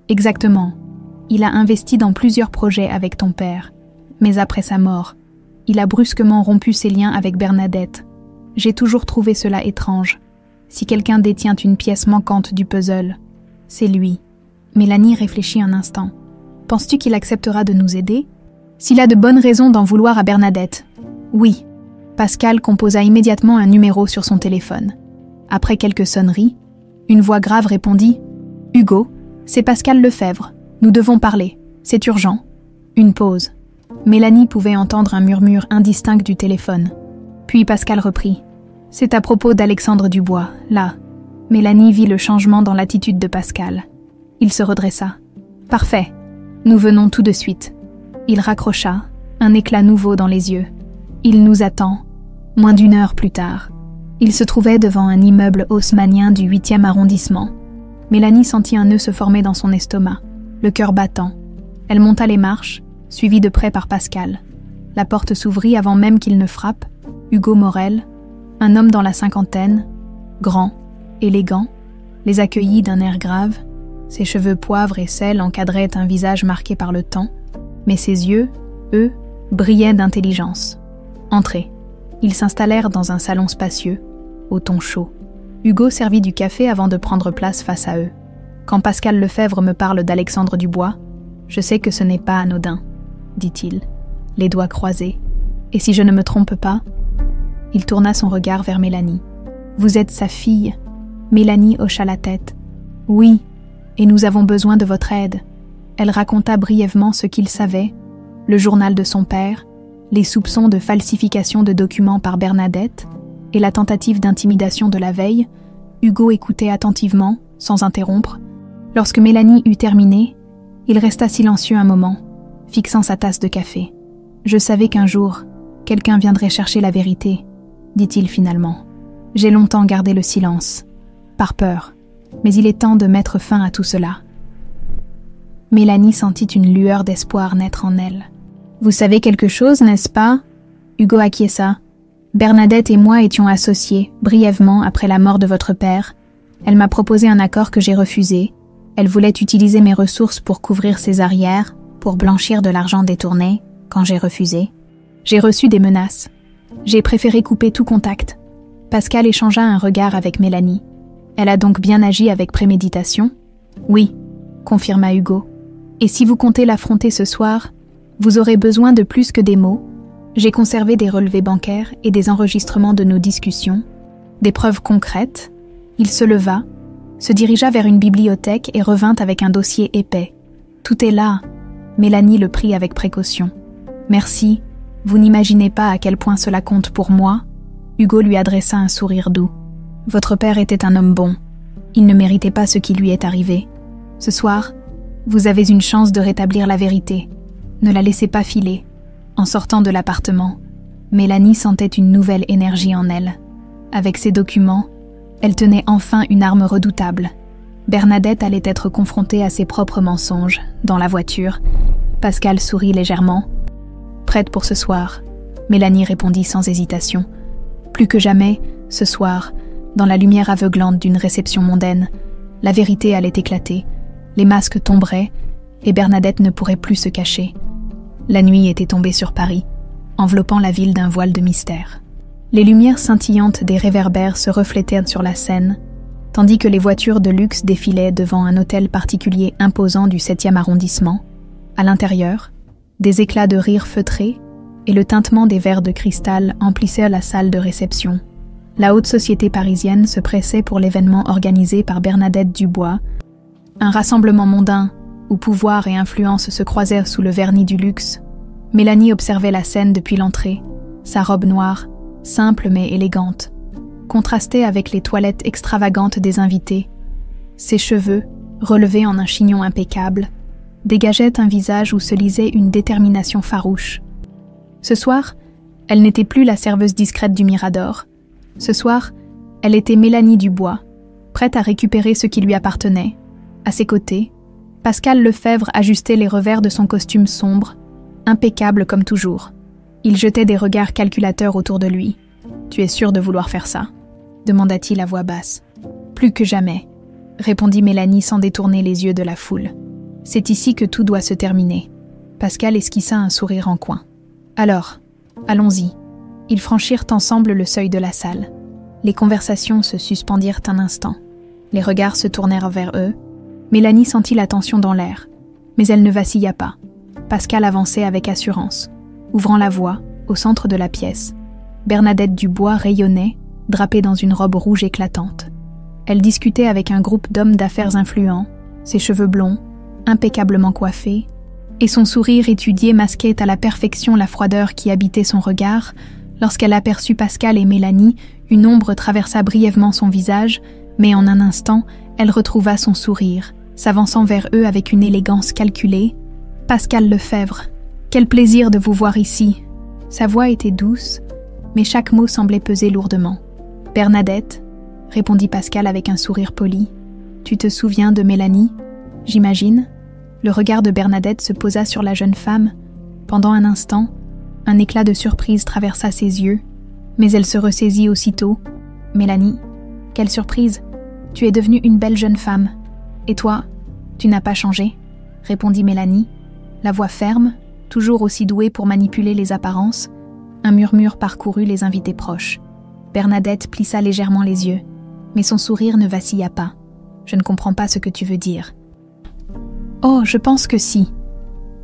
Exactement. Il a investi dans plusieurs projets avec ton père. Mais après sa mort, il a brusquement rompu ses liens avec Bernadette. J'ai toujours trouvé cela étrange. Si quelqu'un détient une pièce manquante du puzzle, c'est lui. Mélanie réfléchit un instant. Penses-tu qu'il acceptera de nous aider ? S'il a de bonnes raisons d'en vouloir à Bernadette. Oui. Pascal composa immédiatement un numéro sur son téléphone. Après quelques sonneries, une voix grave répondit « Hugo, c'est Pascal Lefebvre. Nous devons parler. C'est urgent. » Une pause. Mélanie pouvait entendre un murmure indistinct du téléphone. Puis Pascal reprit. « C'est à propos d'Alexandre Dubois, là. » Mélanie vit le changement dans l'attitude de Pascal. Il se redressa. « Parfait. Nous venons tout de suite. » Il raccrocha, un éclat nouveau dans les yeux. Il nous attend. Moins d'1 heure plus tard. Il se trouvait devant un immeuble haussmannien du 8e arrondissement. Mélanie sentit un nœud se former dans son estomac, le cœur battant. Elle monta les marches, suivie de près par Pascal. La porte s'ouvrit avant même qu'il ne frappe. Hugo Morel, un homme dans la cinquantaine, grand, élégant, les accueillit d'un air grave. Ses cheveux poivre et sel encadraient un visage marqué par le temps, mais ses yeux, eux, brillaient d'intelligence. Entrez. Ils s'installèrent dans un salon spacieux, au ton chaud. Hugo servit du café avant de prendre place face à eux. Quand Pascal Lefebvre me parle d'Alexandre Dubois, je sais que ce n'est pas anodin, dit-il, les doigts croisés. Et si je ne me trompe pas? Il tourna son regard vers Mélanie. Vous êtes sa fille. Mélanie hocha la tête. Oui, et nous avons besoin de votre aide. Elle raconta brièvement ce qu'il savait, le journal de son père, les soupçons de falsification de documents par Bernadette et la tentative d'intimidation de la veille. Hugo écoutait attentivement, sans interrompre. Lorsque Mélanie eut terminé, il resta silencieux un moment, fixant sa tasse de café. « Je savais qu'un jour, quelqu'un viendrait chercher la vérité, » dit-il finalement. « J'ai longtemps gardé le silence, par peur, mais il est temps de mettre fin à tout cela. » Mélanie sentit une lueur d'espoir naître en elle. « Vous savez quelque chose, n'est-ce pas ?» Hugo acquiesça. « Bernadette et moi étions associés, brièvement, après la mort de votre père. Elle m'a proposé un accord que j'ai refusé. Elle voulait utiliser mes ressources pour couvrir ses arrières, pour blanchir de l'argent détourné, quand j'ai refusé. J'ai reçu des menaces. J'ai préféré couper tout contact. » Pascal échangea un regard avec Mélanie. « Elle a donc bien agi avec préméditation ?»« Oui, » confirma Hugo. « Et si vous comptez l'affronter ce soir, vous aurez besoin de plus que des mots. J'ai conservé des relevés bancaires et des enregistrements de nos discussions, des preuves concrètes. » Il se leva, se dirigea vers une bibliothèque et revint avec un dossier épais. « Tout est là. » Mélanie le prit avec précaution. « Merci. Vous n'imaginez pas à quel point cela compte pour moi. » Hugo lui adressa un sourire doux. « Votre père était un homme bon. Il ne méritait pas ce qui lui est arrivé. Ce soir, vous avez une chance de rétablir la vérité. Ne la laissez pas filer. » En sortant de l'appartement, Mélanie sentait une nouvelle énergie en elle. Avec ses documents, elle tenait enfin une arme redoutable. Bernadette allait être confrontée à ses propres mensonges, dans la voiture. Pascal sourit légèrement. « Prête pour ce soir ?» Mélanie répondit sans hésitation. Plus que jamais, ce soir, dans la lumière aveuglante d'une réception mondaine, la vérité allait éclater, les masques tomberaient, et Bernadette ne pourrait plus se cacher. La nuit était tombée sur Paris, enveloppant la ville d'un voile de mystère. Les lumières scintillantes des réverbères se reflétaient sur la Seine, tandis que les voitures de luxe défilaient devant un hôtel particulier imposant du 7e arrondissement. À l'intérieur, des éclats de rire feutrés et le tintement des verres de cristal emplissaient la salle de réception. La haute société parisienne se pressait pour l'événement organisé par Bernadette Dubois, un rassemblement mondain où pouvoir et influence se croisèrent sous le vernis du luxe. Mélanie observait la scène depuis l'entrée. Sa robe noire, simple mais élégante, contrastait avec les toilettes extravagantes des invités. Ses cheveux, relevés en un chignon impeccable, dégageaient un visage où se lisait une détermination farouche. Ce soir, elle n'était plus la serveuse discrète du Mirador. Ce soir, elle était Mélanie Dubois, prête à récupérer ce qui lui appartenait. À ses côtés, Pascal Lefebvre ajustait les revers de son costume sombre, impeccable comme toujours. Il jetait des regards calculateurs autour de lui. « Tu es sûr de vouloir faire ça ?» demanda-t-il à voix basse. « Plus que jamais », répondit Mélanie sans détourner les yeux de la foule. « C'est ici que tout doit se terminer. » Pascal esquissa un sourire en coin. « Alors, allons-y. » Ils franchirent ensemble le seuil de la salle. Les conversations se suspendirent un instant. Les regards se tournèrent vers eux. Mélanie sentit la tension dans l'air, mais elle ne vacilla pas. Pascal avançait avec assurance, ouvrant la voie, au centre de la pièce. Bernadette Dubois rayonnait, drapée dans une robe rouge éclatante. Elle discutait avec un groupe d'hommes d'affaires influents, ses cheveux blonds, impeccablement coiffés, et son sourire étudié masquait à la perfection la froideur qui habitait son regard. Lorsqu'elle aperçut Pascal et Mélanie, une ombre traversa brièvement son visage, mais en un instant, elle retrouva son sourire, s'avançant vers eux avec une élégance calculée. « Pascal Lefebvre, quel plaisir de vous voir ici !» Sa voix était douce, mais chaque mot semblait peser lourdement. « Bernadette, » répondit Pascal avec un sourire poli, « tu te souviens de Mélanie, j'imagine ?» Le regard de Bernadette se posa sur la jeune femme. Pendant un instant, un éclat de surprise traversa ses yeux, mais elle se ressaisit aussitôt. « Mélanie, quelle surprise! Tu es devenue une belle jeune femme. Et toi, tu n'as pas changé ?» répondit Mélanie, la voix ferme, toujours aussi douée pour manipuler les apparences. Un murmure parcourut les invités proches. Bernadette plissa légèrement les yeux, mais son sourire ne vacilla pas. « Je ne comprends pas ce que tu veux dire. »« Oh, je pense que si. »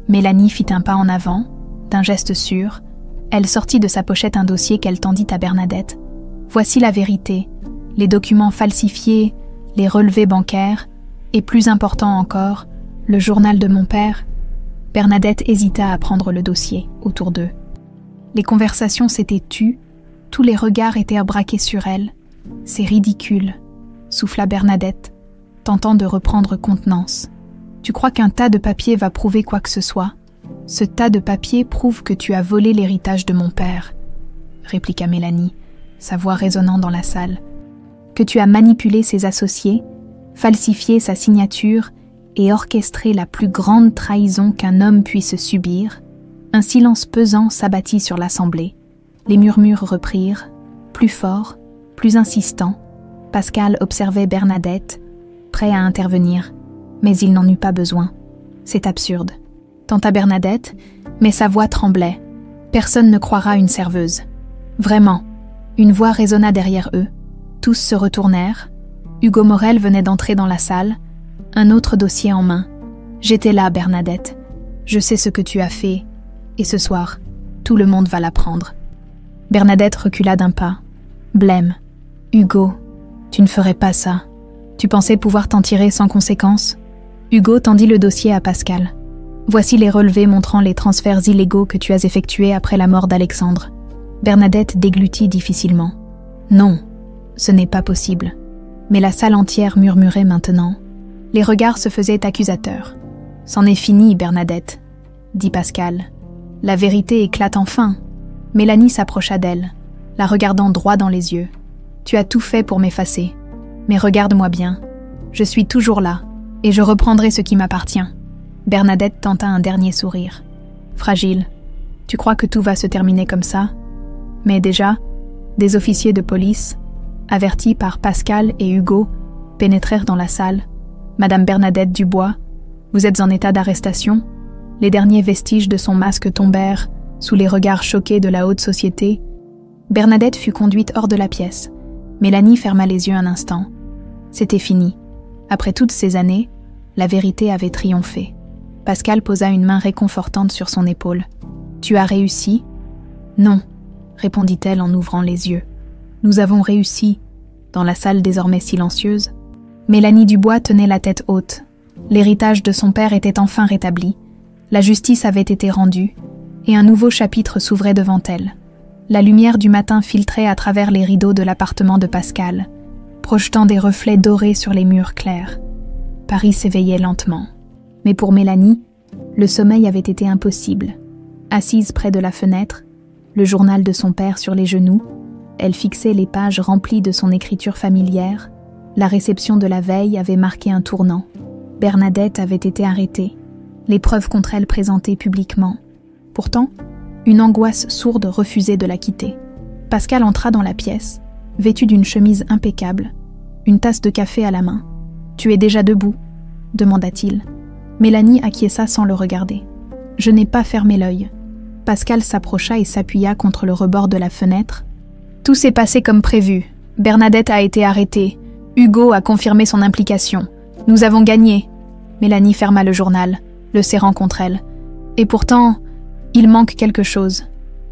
Mélanie fit un pas en avant, d'un geste sûr. Elle sortit de sa pochette un dossier qu'elle tendit à Bernadette. « Voici la vérité, les documents falsifiés, les relevés bancaires, et plus important encore, le journal de mon père. » Bernadette hésita à prendre le dossier autour d'eux. Les conversations s'étaient tues, tous les regards étaient braqués sur elle. « C'est ridicule, » souffla Bernadette, tentant de reprendre contenance. « Tu crois qu'un tas de papier va prouver quoi que ce soit ? Ce tas de papier prouve que tu as volé l'héritage de mon père, » répliqua Mélanie, sa voix résonnant dans la salle. « Que tu as manipulé ses associés, falsifié sa signature et orchestré la plus grande trahison qu'un homme puisse subir. » Un silence pesant s'abattit sur l'assemblée. Les murmures reprirent, plus forts, plus insistants. Pascal observait Bernadette, prêt à intervenir, mais il n'en eut pas besoin. « C'est absurde. » tenta Bernadette, mais sa voix tremblait. « Personne ne croira une serveuse. » Vraiment. Une voix résonna derrière eux. Tous se retournèrent. Hugo Morel venait d'entrer dans la salle, un autre dossier en main. « J'étais là, Bernadette. Je sais ce que tu as fait, et ce soir, tout le monde va l'apprendre. » Bernadette recula d'un pas. « Blême. Hugo, tu ne ferais pas ça. Tu pensais pouvoir t'en tirer sans conséquence ?» Hugo tendit le dossier à Pascal. « Voici les relevés montrant les transferts illégaux que tu as effectués après la mort d'Alexandre. » Bernadette déglutit difficilement. « Non, ce n'est pas possible. » Mais la salle entière murmurait maintenant. Les regards se faisaient accusateurs. « C'en est fini, Bernadette, » dit Pascal. « La vérité éclate enfin. » Mélanie s'approcha d'elle, la regardant droit dans les yeux. « Tu as tout fait pour m'effacer. Mais regarde-moi bien. Je suis toujours là, et je reprendrai ce qui m'appartient. » Bernadette tenta un dernier sourire. « Fragile. Tu crois que tout va se terminer comme ça ? Mais déjà, des officiers de police, avertis par Pascal et Hugo, pénétrèrent dans la salle. « Madame Bernadette Dubois, vous êtes en état d'arrestation ?» Les derniers vestiges de son masque tombèrent, sous les regards choqués de la haute société. Bernadette fut conduite hors de la pièce. Mélanie ferma les yeux un instant. C'était fini. Après toutes ces années, la vérité avait triomphé. Pascal posa une main réconfortante sur son épaule. « Tu as réussi ?»« Non, » répondit-elle en ouvrant les yeux. « Nous avons réussi. » Dans la salle désormais silencieuse, Mélanie Dubois tenait la tête haute. L'héritage de son père était enfin rétabli. La justice avait été rendue, et un nouveau chapitre s'ouvrait devant elle. La lumière du matin filtrait à travers les rideaux de l'appartement de Pascal, projetant des reflets dorés sur les murs clairs. Paris s'éveillait lentement. Mais pour Mélanie, le sommeil avait été impossible. Assise près de la fenêtre, le journal de son père sur les genoux, elle fixait les pages remplies de son écriture familière. La réception de la veille avait marqué un tournant. Bernadette avait été arrêtée, les preuves contre elle présentées publiquement. Pourtant, une angoisse sourde refusait de la quitter. Pascal entra dans la pièce, vêtu d'une chemise impeccable, une tasse de café à la main. « Tu es déjà debout ?» demanda-t-il. Mélanie acquiesça sans le regarder. « Je n'ai pas fermé l'œil. » Pascal s'approcha et s'appuya contre le rebord de la fenêtre. « Tout s'est passé comme prévu. Bernadette a été arrêtée. Hugo a confirmé son implication. Nous avons gagné. » Mélanie ferma le journal, le serrant contre elle. « Et pourtant, il manque quelque chose. »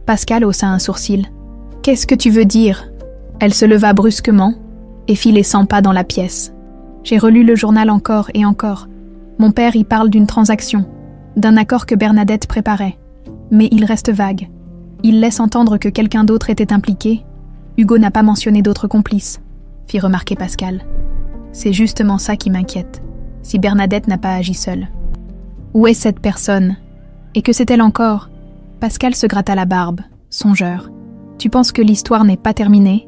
Pascal haussa un sourcil. « Qu'est-ce que tu veux dire ?» Elle se leva brusquement et fit les 100 pas dans la pièce. « J'ai relu le journal encore et encore. Mon père y parle d'une transaction, d'un accord que Bernadette préparait. Mais il reste vague. Il laisse entendre que quelqu'un d'autre était impliqué. Hugo n'a pas mentionné d'autres complices, » fit remarquer Pascal. « C'est justement ça qui m'inquiète, si Bernadette n'a pas agi seule. » « Où est cette personne ? Et que c'est-elle encore ?» Pascal se gratta la barbe, songeur. « Tu penses que l'histoire n'est pas terminée ?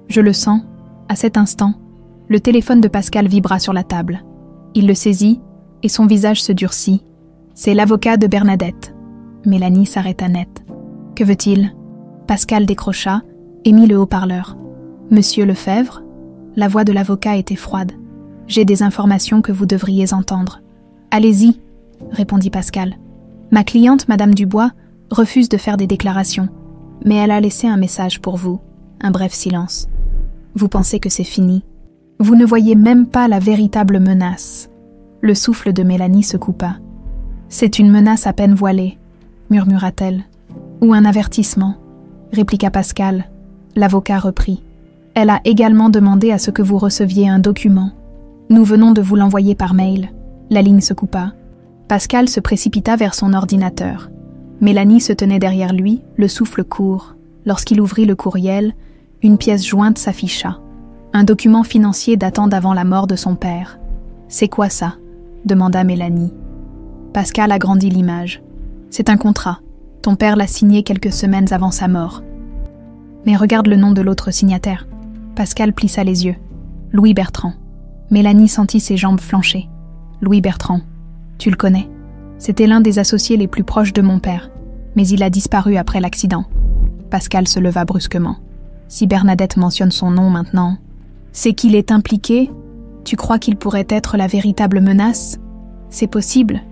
Je le sens. » À cet instant, le téléphone de Pascal vibra sur la table. Il le saisit et son visage se durcit. C'est l'avocat de Bernadette. Mélanie s'arrêta net. « Que veut-il » Pascal décrocha et mit le haut-parleur. « Monsieur Lefebvre ?» La voix de l'avocat était froide. « J'ai des informations que vous devriez entendre. »« Allez-y » répondit Pascal. « Ma cliente, Madame Dubois, refuse de faire des déclarations, mais elle a laissé un message pour vous. » Un bref silence. « Vous pensez que c'est fini. Vous ne voyez même pas la véritable menace. » Le souffle de Mélanie se coupa. « C'est une menace à peine voilée, » murmura-t-elle. « Ou un avertissement, » répliqua Pascal. L'avocat reprit. « Elle a également demandé à ce que vous receviez un document. Nous venons de vous l'envoyer par mail. » La ligne se coupa. Pascal se précipita vers son ordinateur. Mélanie se tenait derrière lui, le souffle court. Lorsqu'il ouvrit le courriel, une pièce jointe s'afficha. Un document financier datant d'avant la mort de son père. « C'est quoi ça ?» demanda Mélanie. Pascal agrandit l'image. « C'est un contrat. Ton père l'a signé quelques semaines avant sa mort. » « Mais regarde le nom de l'autre signataire. » Pascal plissa les yeux. « Louis Bertrand. » Mélanie sentit ses jambes flancher. « Louis Bertrand. Tu le connais. C'était l'un des associés les plus proches de mon père, mais il a disparu après l'accident. » Pascal se leva brusquement. « Si Bernadette mentionne son nom maintenant, c'est qu'il est impliqué. Tu crois qu'il pourrait être la véritable menace ? C'est possible.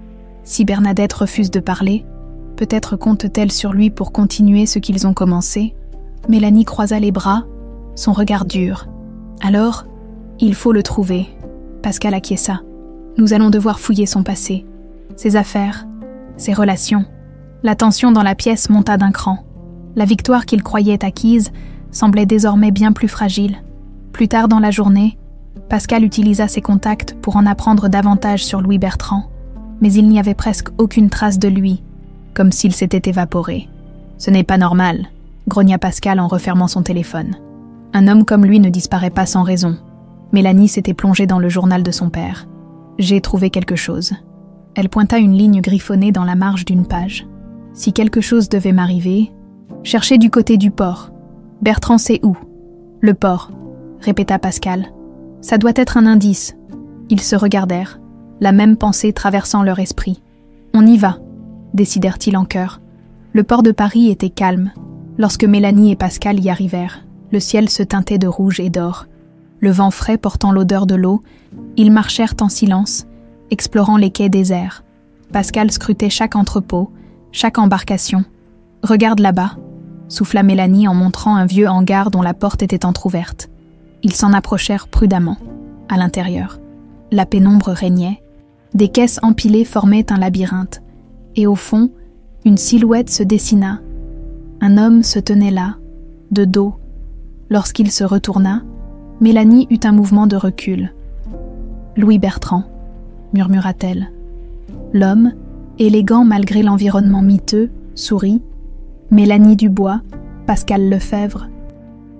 Si Bernadette refuse de parler, peut-être compte-t-elle sur lui pour continuer ce qu'ils ont commencé. » Mélanie croisa les bras, son regard dur. « Alors, il faut le trouver. » Pascal acquiesça. « Nous allons devoir fouiller son passé, ses affaires, ses relations. » La tension dans la pièce monta d'un cran. La victoire qu'il croyait acquise semblait désormais bien plus fragile. Plus tard dans la journée, Pascal utilisa ses contacts pour en apprendre davantage sur Louis Bertrand, mais il n'y avait presque aucune trace de lui, comme s'il s'était évaporé. « Ce n'est pas normal », grogna Pascal en refermant son téléphone. Un homme comme lui ne disparaît pas sans raison. Mélanie s'était plongée dans le journal de son père. « J'ai trouvé quelque chose. » Elle pointa une ligne griffonnée dans la marge d'une page. « Si quelque chose devait m'arriver, cherchez du côté du port. Bertrand sait où ? » « Le port, » répéta Pascal. « Ça doit être un indice. » Ils se regardèrent, la même pensée traversant leur esprit. « On y va, » décidèrent-ils en chœur. Le port de Paris était calme. Lorsque Mélanie et Pascal y arrivèrent, le ciel se teintait de rouge et d'or. Le vent frais portant l'odeur de l'eau, ils marchèrent en silence, explorant les quais déserts. Pascal scrutait chaque entrepôt, chaque embarcation. « Regarde là-bas », souffla Mélanie en montrant un vieux hangar dont la porte était entr'ouverte. Ils s'en approchèrent prudemment. À l'intérieur, la pénombre régnait. Des caisses empilées formaient un labyrinthe. Et au fond, une silhouette se dessina. Un homme se tenait là, de dos. Lorsqu'il se retourna, Mélanie eut un mouvement de recul. « Louis Bertrand », murmura-t-elle. L'homme, élégant malgré l'environnement miteux, sourit. « Mélanie Dubois, Pascal Lefebvre. »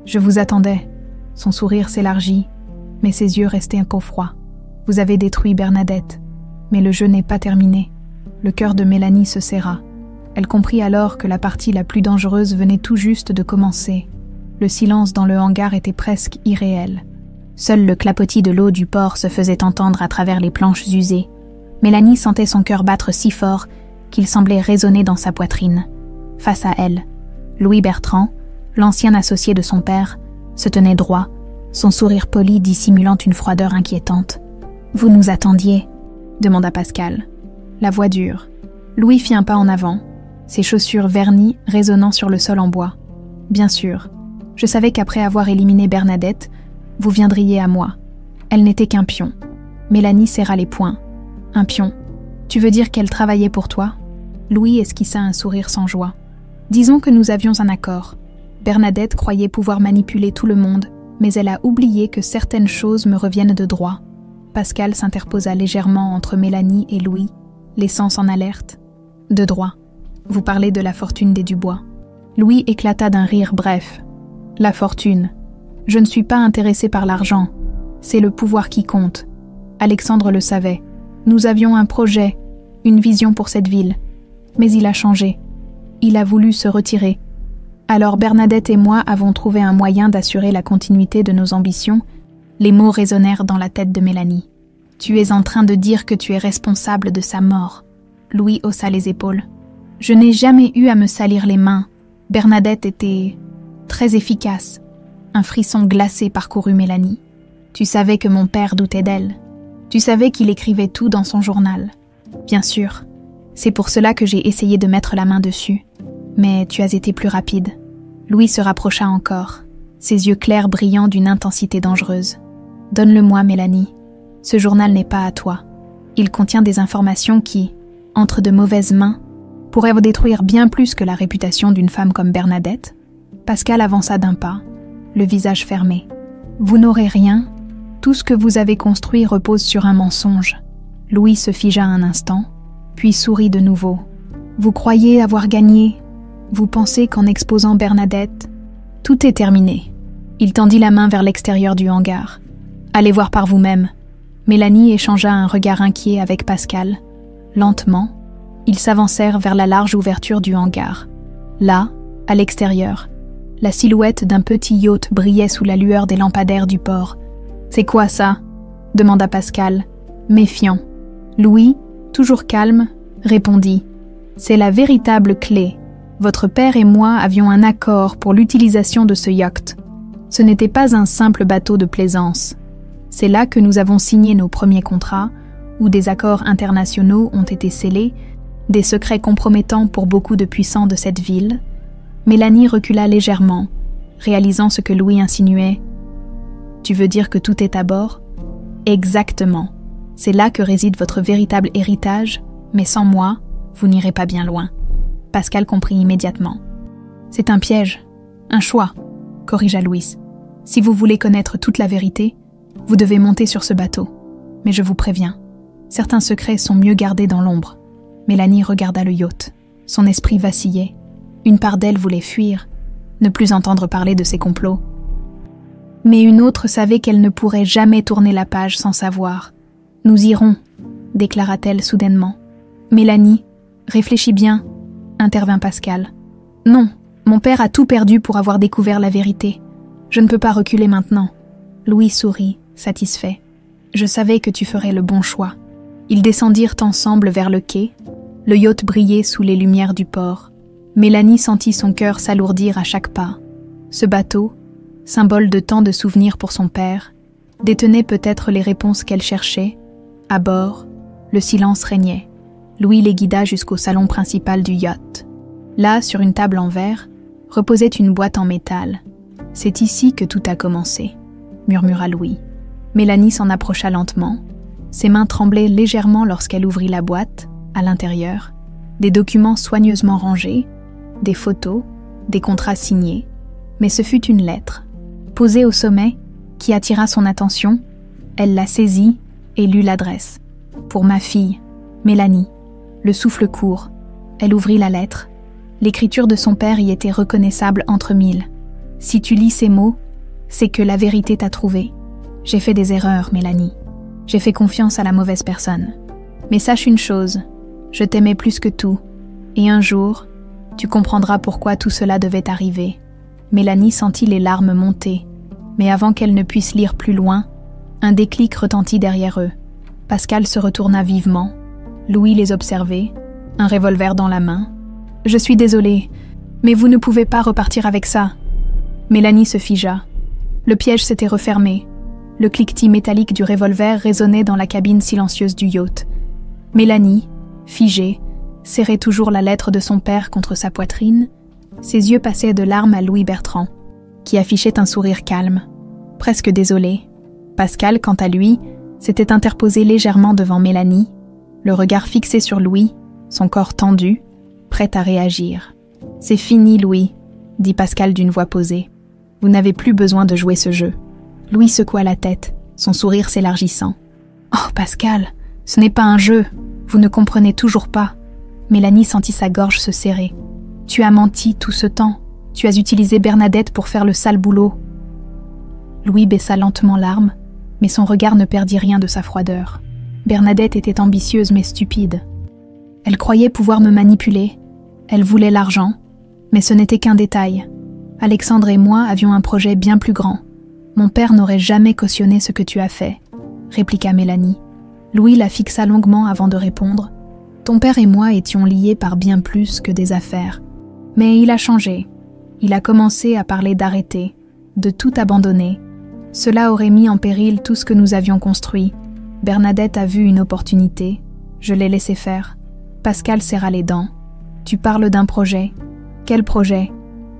« Je vous attendais. » Son sourire s'élargit. « Mais ses yeux restaient encore froids. « Vous avez détruit Bernadette. Mais le jeu n'est pas terminé. » Le cœur de Mélanie se serra. Elle comprit alors que la partie la plus dangereuse venait tout juste de commencer. Le silence dans le hangar était presque irréel. Seul le clapotis de l'eau du port se faisait entendre à travers les planches usées. Mélanie sentait son cœur battre si fort qu'il semblait résonner dans sa poitrine. Face à elle, Louis Bertrand, l'ancien associé de son père, se tenait droit, son sourire poli dissimulant une froideur inquiétante. « Vous nous attendiez ?» demanda Pascal. La voix dure. Louis fit un pas en avant, ses chaussures vernies résonnant sur le sol en bois. « Bien sûr, je savais qu'après avoir éliminé Bernadette, vous viendriez à moi. Elle n'était qu'un pion. » Mélanie serra les poings. « Un pion. Tu veux dire qu'elle travaillait pour toi ?» Louis esquissa un sourire sans joie. « Disons que nous avions un accord. Bernadette croyait pouvoir manipuler tout le monde, mais elle a oublié que certaines choses me reviennent de droit. » Pascal s'interposa légèrement entre Mélanie et Louis, laissant en alerte. « De droit. Vous parlez de la fortune des Dubois. » Louis éclata d'un rire bref. « La fortune. Je ne suis pas intéressé par l'argent. C'est le pouvoir qui compte. Alexandre le savait. Nous avions un projet, une vision pour cette ville. Mais il a changé. Il a voulu se retirer. Alors Bernadette et moi avons trouvé un moyen d'assurer la continuité de nos ambitions. » Les mots résonnèrent dans la tête de Mélanie. « Tu es en train de dire que tu es responsable de sa mort. » Louis haussa les épaules. « Je n'ai jamais eu à me salir les mains. Bernadette était très efficace. » Un frisson glacé parcourut Mélanie. « Tu savais que mon père doutait d'elle. Tu savais qu'il écrivait tout dans son journal. Bien sûr. C'est pour cela que j'ai essayé de mettre la main dessus. Mais tu as été plus rapide. » Louis se rapprocha encore, ses yeux clairs brillant d'une intensité dangereuse. « Donne-le-moi, Mélanie. Ce journal n'est pas à toi. Il contient des informations qui, entre de mauvaises mains, pourraient détruire bien plus que la réputation d'une femme comme Bernadette. » Pascal avança d'un pas, le visage fermé. « Vous n'aurez rien. Tout ce que vous avez construit repose sur un mensonge. » Louis se figea un instant, puis sourit de nouveau. « Vous croyez avoir gagné. Vous pensez qu'en exposant Bernadette, tout est terminé. » Il tendit la main vers l'extérieur du hangar. « Allez voir par vous-même. » Mélanie échangea un regard inquiet avec Pascal. Lentement, ils s'avancèrent vers la large ouverture du hangar. Là, à l'extérieur, la silhouette d'un petit yacht brillait sous la lueur des lampadaires du port. « C'est quoi ça ?» demanda Pascal, méfiant. Louis, toujours calme, répondit. « C'est la véritable clé. Votre père et moi avions un accord pour l'utilisation de ce yacht. Ce n'était pas un simple bateau de plaisance. C'est là que nous avons signé nos premiers contrats, où des accords internationaux ont été scellés, des secrets compromettants pour beaucoup de puissants de cette ville. » Mélanie recula légèrement, réalisant ce que Louis insinuait. « Tu veux dire que tout est à bord ?»« Exactement. C'est là que réside votre véritable héritage, mais sans moi, vous n'irez pas bien loin. » Pascal comprit immédiatement. « C'est un piège, un choix, » corrigea Louis. « Si vous voulez connaître toute la vérité, vous devez monter sur ce bateau. Mais je vous préviens, certains secrets sont mieux gardés dans l'ombre. » Mélanie regarda le yacht. Son esprit vacillait. Une part d'elle voulait fuir, ne plus entendre parler de ses complots. Mais une autre savait qu'elle ne pourrait jamais tourner la page sans savoir. « Nous irons, » déclara-t-elle soudainement. « Mélanie, réfléchis bien, » intervint Pascal. « Non, mon père a tout perdu pour avoir découvert la vérité. Je ne peux pas reculer maintenant. » Louis sourit, satisfait. « Je savais que tu ferais le bon choix. » Ils descendirent ensemble vers le quai. Le yacht brillait sous les lumières du port. Mélanie sentit son cœur s'alourdir à chaque pas. Ce bateau, symbole de tant de souvenirs pour son père, détenait peut-être les réponses qu'elle cherchait. À bord, le silence régnait. Louis les guida jusqu'au salon principal du yacht. Là, sur une table en verre, reposait une boîte en métal. « C'est ici que tout a commencé », murmura Louis. Mélanie s'en approcha lentement. Ses mains tremblaient légèrement lorsqu'elle ouvrit la boîte. À l'intérieur, des documents soigneusement rangés, des photos, des contrats signés. Mais ce fut une lettre, posée au sommet, qui attira son attention. Elle la saisit et lut l'adresse. « Pour ma fille, Mélanie. » Le souffle court. Elle ouvrit la lettre. L'écriture de son père y était reconnaissable entre mille. « Si tu lis ces mots, c'est que la vérité t'a trouvé. J'ai fait des erreurs, Mélanie. J'ai fait confiance à la mauvaise personne. Mais sache une chose, je t'aimais plus que tout. Et un jour, tu comprendras pourquoi tout cela devait arriver. » Mélanie sentit les larmes monter, mais avant qu'elle ne puisse lire plus loin, un déclic retentit derrière eux. Pascal se retourna vivement. Louis les observait, un revolver dans la main. « Je suis désolée, mais vous ne pouvez pas repartir avec ça. » Mélanie se figea. Le piège s'était refermé. Le cliquetis métallique du revolver résonnait dans la cabine silencieuse du yacht. Mélanie, figée, serrait toujours la lettre de son père contre sa poitrine. Ses yeux passaient de larmes à Louis Bertrand, qui affichait un sourire calme, presque désolé. Pascal, quant à lui, s'était interposé légèrement devant Mélanie, le regard fixé sur Louis, son corps tendu, prêt à réagir. « C'est fini, Louis, » dit Pascal d'une voix posée. « Vous n'avez plus besoin de jouer ce jeu. » Louis secoua la tête, son sourire s'élargissant. « Oh, Pascal, ce n'est pas un jeu, vous ne comprenez toujours pas. » Mélanie sentit sa gorge se serrer. « Tu as menti tout ce temps, tu as utilisé Bernadette pour faire le sale boulot. » Louis baissa lentement l'arme, mais son regard ne perdit rien de sa froideur. Bernadette était ambitieuse mais stupide. Elle croyait pouvoir me manipuler, elle voulait l'argent, mais ce n'était qu'un détail. Alexandre et moi avions un projet bien plus grand. Mon père n'aurait jamais cautionné ce que tu as fait, répliqua Mélanie. Louis la fixa longuement avant de répondre. Ton père et moi étions liés par bien plus que des affaires. Mais il a changé. Il a commencé à parler d'arrêter, de tout abandonner. Cela aurait mis en péril tout ce que nous avions construit. Bernadette a vu une opportunité. Je l'ai laissé faire. Pascal serra les dents. Tu parles d'un projet. Quel projet ?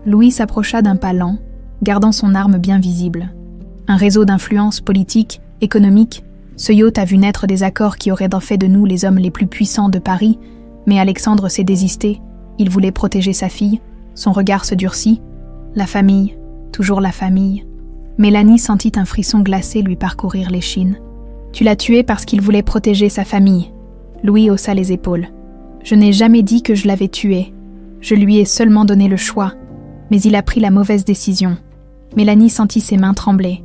Louis s'approcha d'un pas lent, gardant son arme bien visible. Un réseau d'influence politique, économique. Ce yacht a vu naître des accords qui auraient fait de nous les hommes les plus puissants de Paris, mais Alexandre s'est désisté. Il voulait protéger sa fille. Son regard se durcit. La famille, toujours la famille. Mélanie sentit un frisson glacé lui parcourir l'échine. Tu l'as tué parce qu'il voulait protéger sa famille. Louis haussa les épaules. Je n'ai jamais dit que je l'avais tué. Je lui ai seulement donné le choix. Mais il a pris la mauvaise décision. Mélanie sentit ses mains trembler.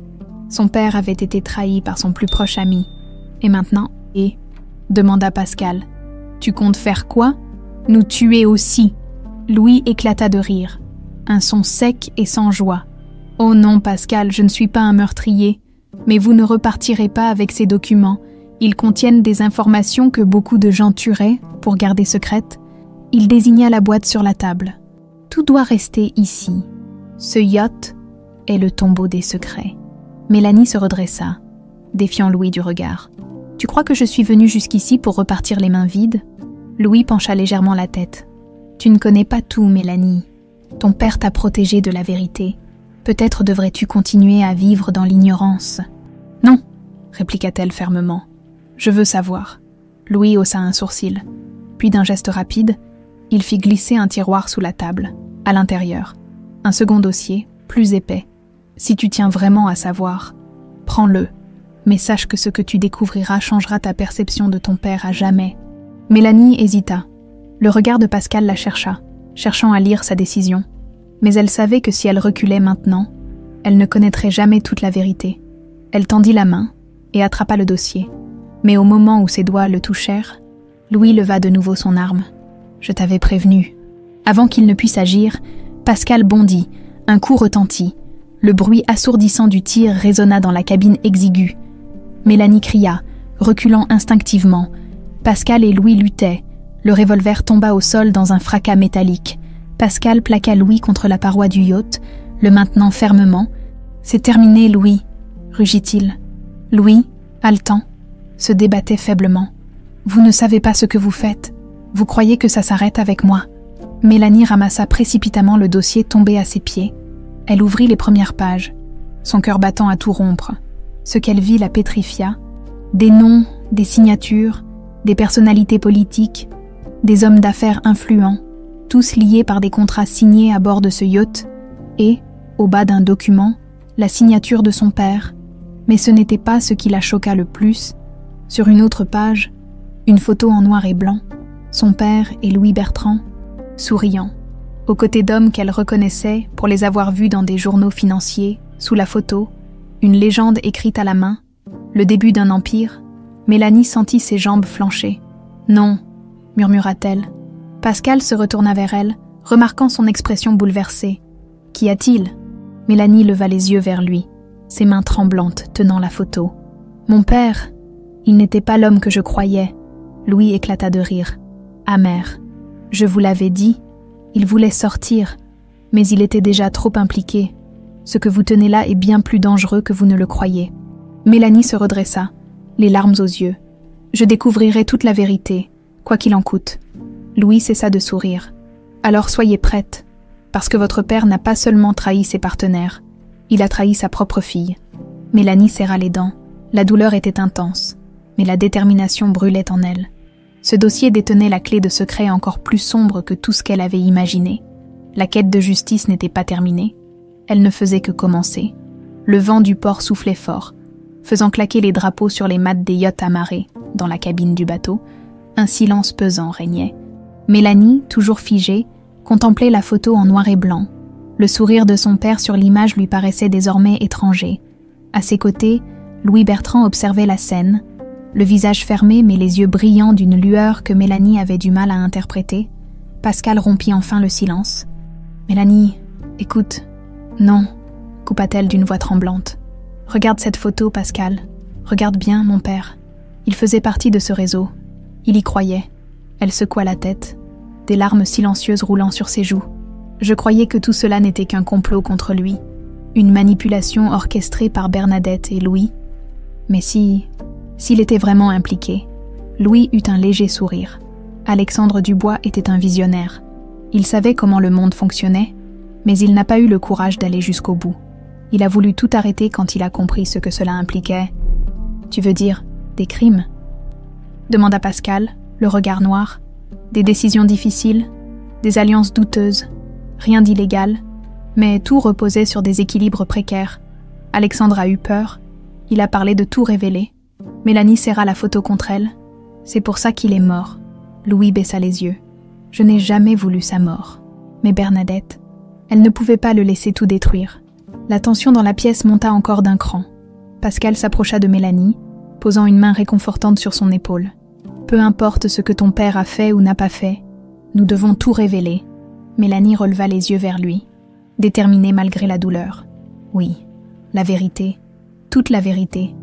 Son père avait été trahi par son plus proche ami. Et maintenant, demanda Pascal. Tu comptes faire quoi ? Nous tuer aussi. Louis éclata de rire. Un son sec et sans joie. Oh non, Pascal, je ne suis pas un meurtrier. Mais vous ne repartirez pas avec ces documents. Ils contiennent des informations que beaucoup de gens tueraient pour garder secrètes. Il désigna la boîte sur la table. Tout doit rester ici. Ce yacht est le tombeau des secrets. Mélanie se redressa, défiant Louis du regard. « Tu crois que je suis venue jusqu'ici pour repartir les mains vides ?» Louis pencha légèrement la tête. « Tu ne connais pas tout, Mélanie. Ton père t'a protégée de la vérité. Peut-être devrais-tu continuer à vivre dans l'ignorance. »« Non, » répliqua-t-elle fermement. « Je veux savoir. » Louis haussa un sourcil. Puis d'un geste rapide, il fit glisser un tiroir sous la table, à l'intérieur. Un second dossier, plus épais. Si tu tiens vraiment à savoir, prends-le, mais sache que ce que tu découvriras changera ta perception de ton père à jamais. Mélanie hésita. Le regard de Pascal la chercha, cherchant à lire sa décision. Mais elle savait que si elle reculait maintenant, elle ne connaîtrait jamais toute la vérité. Elle tendit la main et attrapa le dossier. Mais au moment où ses doigts le touchèrent, Louis leva de nouveau son arme. « Je t'avais prévenu. » Avant qu'il ne puisse agir, Pascal bondit, un coup retentit. Le bruit assourdissant du tir résonna dans la cabine exiguë. Mélanie cria, reculant instinctivement. Pascal et Louis luttaient. Le revolver tomba au sol dans un fracas métallique. Pascal plaqua Louis contre la paroi du yacht, le maintenant fermement. « C'est terminé, Louis !» rugit-il. Louis, haletant, se débattait faiblement. « Vous ne savez pas ce que vous faites. Vous croyez que ça s'arrête avec moi ?» Mélanie ramassa précipitamment le dossier tombé à ses pieds. Elle ouvrit les premières pages, son cœur battant à tout rompre. Ce qu'elle vit la pétrifia. Des noms, des signatures, des personnalités politiques, des hommes d'affaires influents, tous liés par des contrats signés à bord de ce yacht, et, au bas d'un document, la signature de son père. Mais ce n'était pas ce qui la choqua le plus. Sur une autre page, une photo en noir et blanc, son père et Louis Bertrand, souriant, aux côtés d'hommes qu'elle reconnaissait pour les avoir vus dans des journaux financiers, sous la photo, Une légende écrite à la main, le début d'un empire. Mélanie sentit ses jambes flancher. « Non », murmura-t-elle. Pascal se retourna vers elle, remarquant son expression bouleversée. « Qu'y a-t-il » Mélanie leva les yeux vers lui, ses mains tremblantes tenant la photo. « Mon père, il n'était pas l'homme que je croyais. » Louis éclata de rire, amer. « Je vous l'avais dit, il voulait sortir, mais il était déjà trop impliqué. Ce que vous tenez là est bien plus dangereux que vous ne le croyez. » Mélanie se redressa, les larmes aux yeux. « Je découvrirai toute la vérité, quoi qu'il en coûte. » Louis cessa de sourire. « Alors soyez prête, parce que votre père n'a pas seulement trahi ses partenaires, il a trahi sa propre fille. » Mélanie serra les dents. La douleur était intense, mais la détermination brûlait en elle. Ce dossier détenait la clé de secrets encore plus sombre que tout ce qu'elle avait imaginé. La quête de justice n'était pas terminée. Elle ne faisait que commencer. Le vent du port soufflait fort, faisant claquer les drapeaux sur les mâts des yachts amarrés dans la cabine du bateau. Un silence pesant régnait. Mélanie, toujours figée, contemplait la photo en noir et blanc. Le sourire de son père sur l'image lui paraissait désormais étranger. À ses côtés, Louis Bertrand observait la scène, le visage fermé mais les yeux brillants d'une lueur que Mélanie avait du mal à interpréter. Pascal rompit enfin le silence. « Mélanie, écoute. »« Non, » coupa-t-elle d'une voix tremblante. « Regarde cette photo, Pascal. Regarde bien, mon père. Il faisait partie de ce réseau. Il y croyait. » Elle secoua la tête, des larmes silencieuses roulant sur ses joues. « Je croyais que tout cela n'était qu'un complot contre lui, une manipulation orchestrée par Bernadette et Louis. Mais s'il était vraiment impliqué. » Louis eut un léger sourire. Alexandre Dubois était un visionnaire. Il savait comment le monde fonctionnait, mais il n'a pas eu le courage d'aller jusqu'au bout. Il a voulu tout arrêter quand il a compris ce que cela impliquait. « Tu veux dire des crimes ?» demanda Pascal, le regard noir. « Des décisions difficiles, des alliances douteuses, rien d'illégal, mais tout reposait sur des équilibres précaires. Alexandre a eu peur, il a parlé de tout révéler. Mélanie serra la photo contre elle. C'est pour ça qu'il est mort. » Louis baissa les yeux. « Je n'ai jamais voulu sa mort. Mais Bernadette, elle ne pouvait pas le laisser tout détruire. » La tension dans la pièce monta encore d'un cran. Pascal s'approcha de Mélanie, posant une main réconfortante sur son épaule. « Peu importe ce que ton père a fait ou n'a pas fait, nous devons tout révéler. » Mélanie releva les yeux vers lui, déterminée malgré la douleur. « Oui, la vérité, toute la vérité. »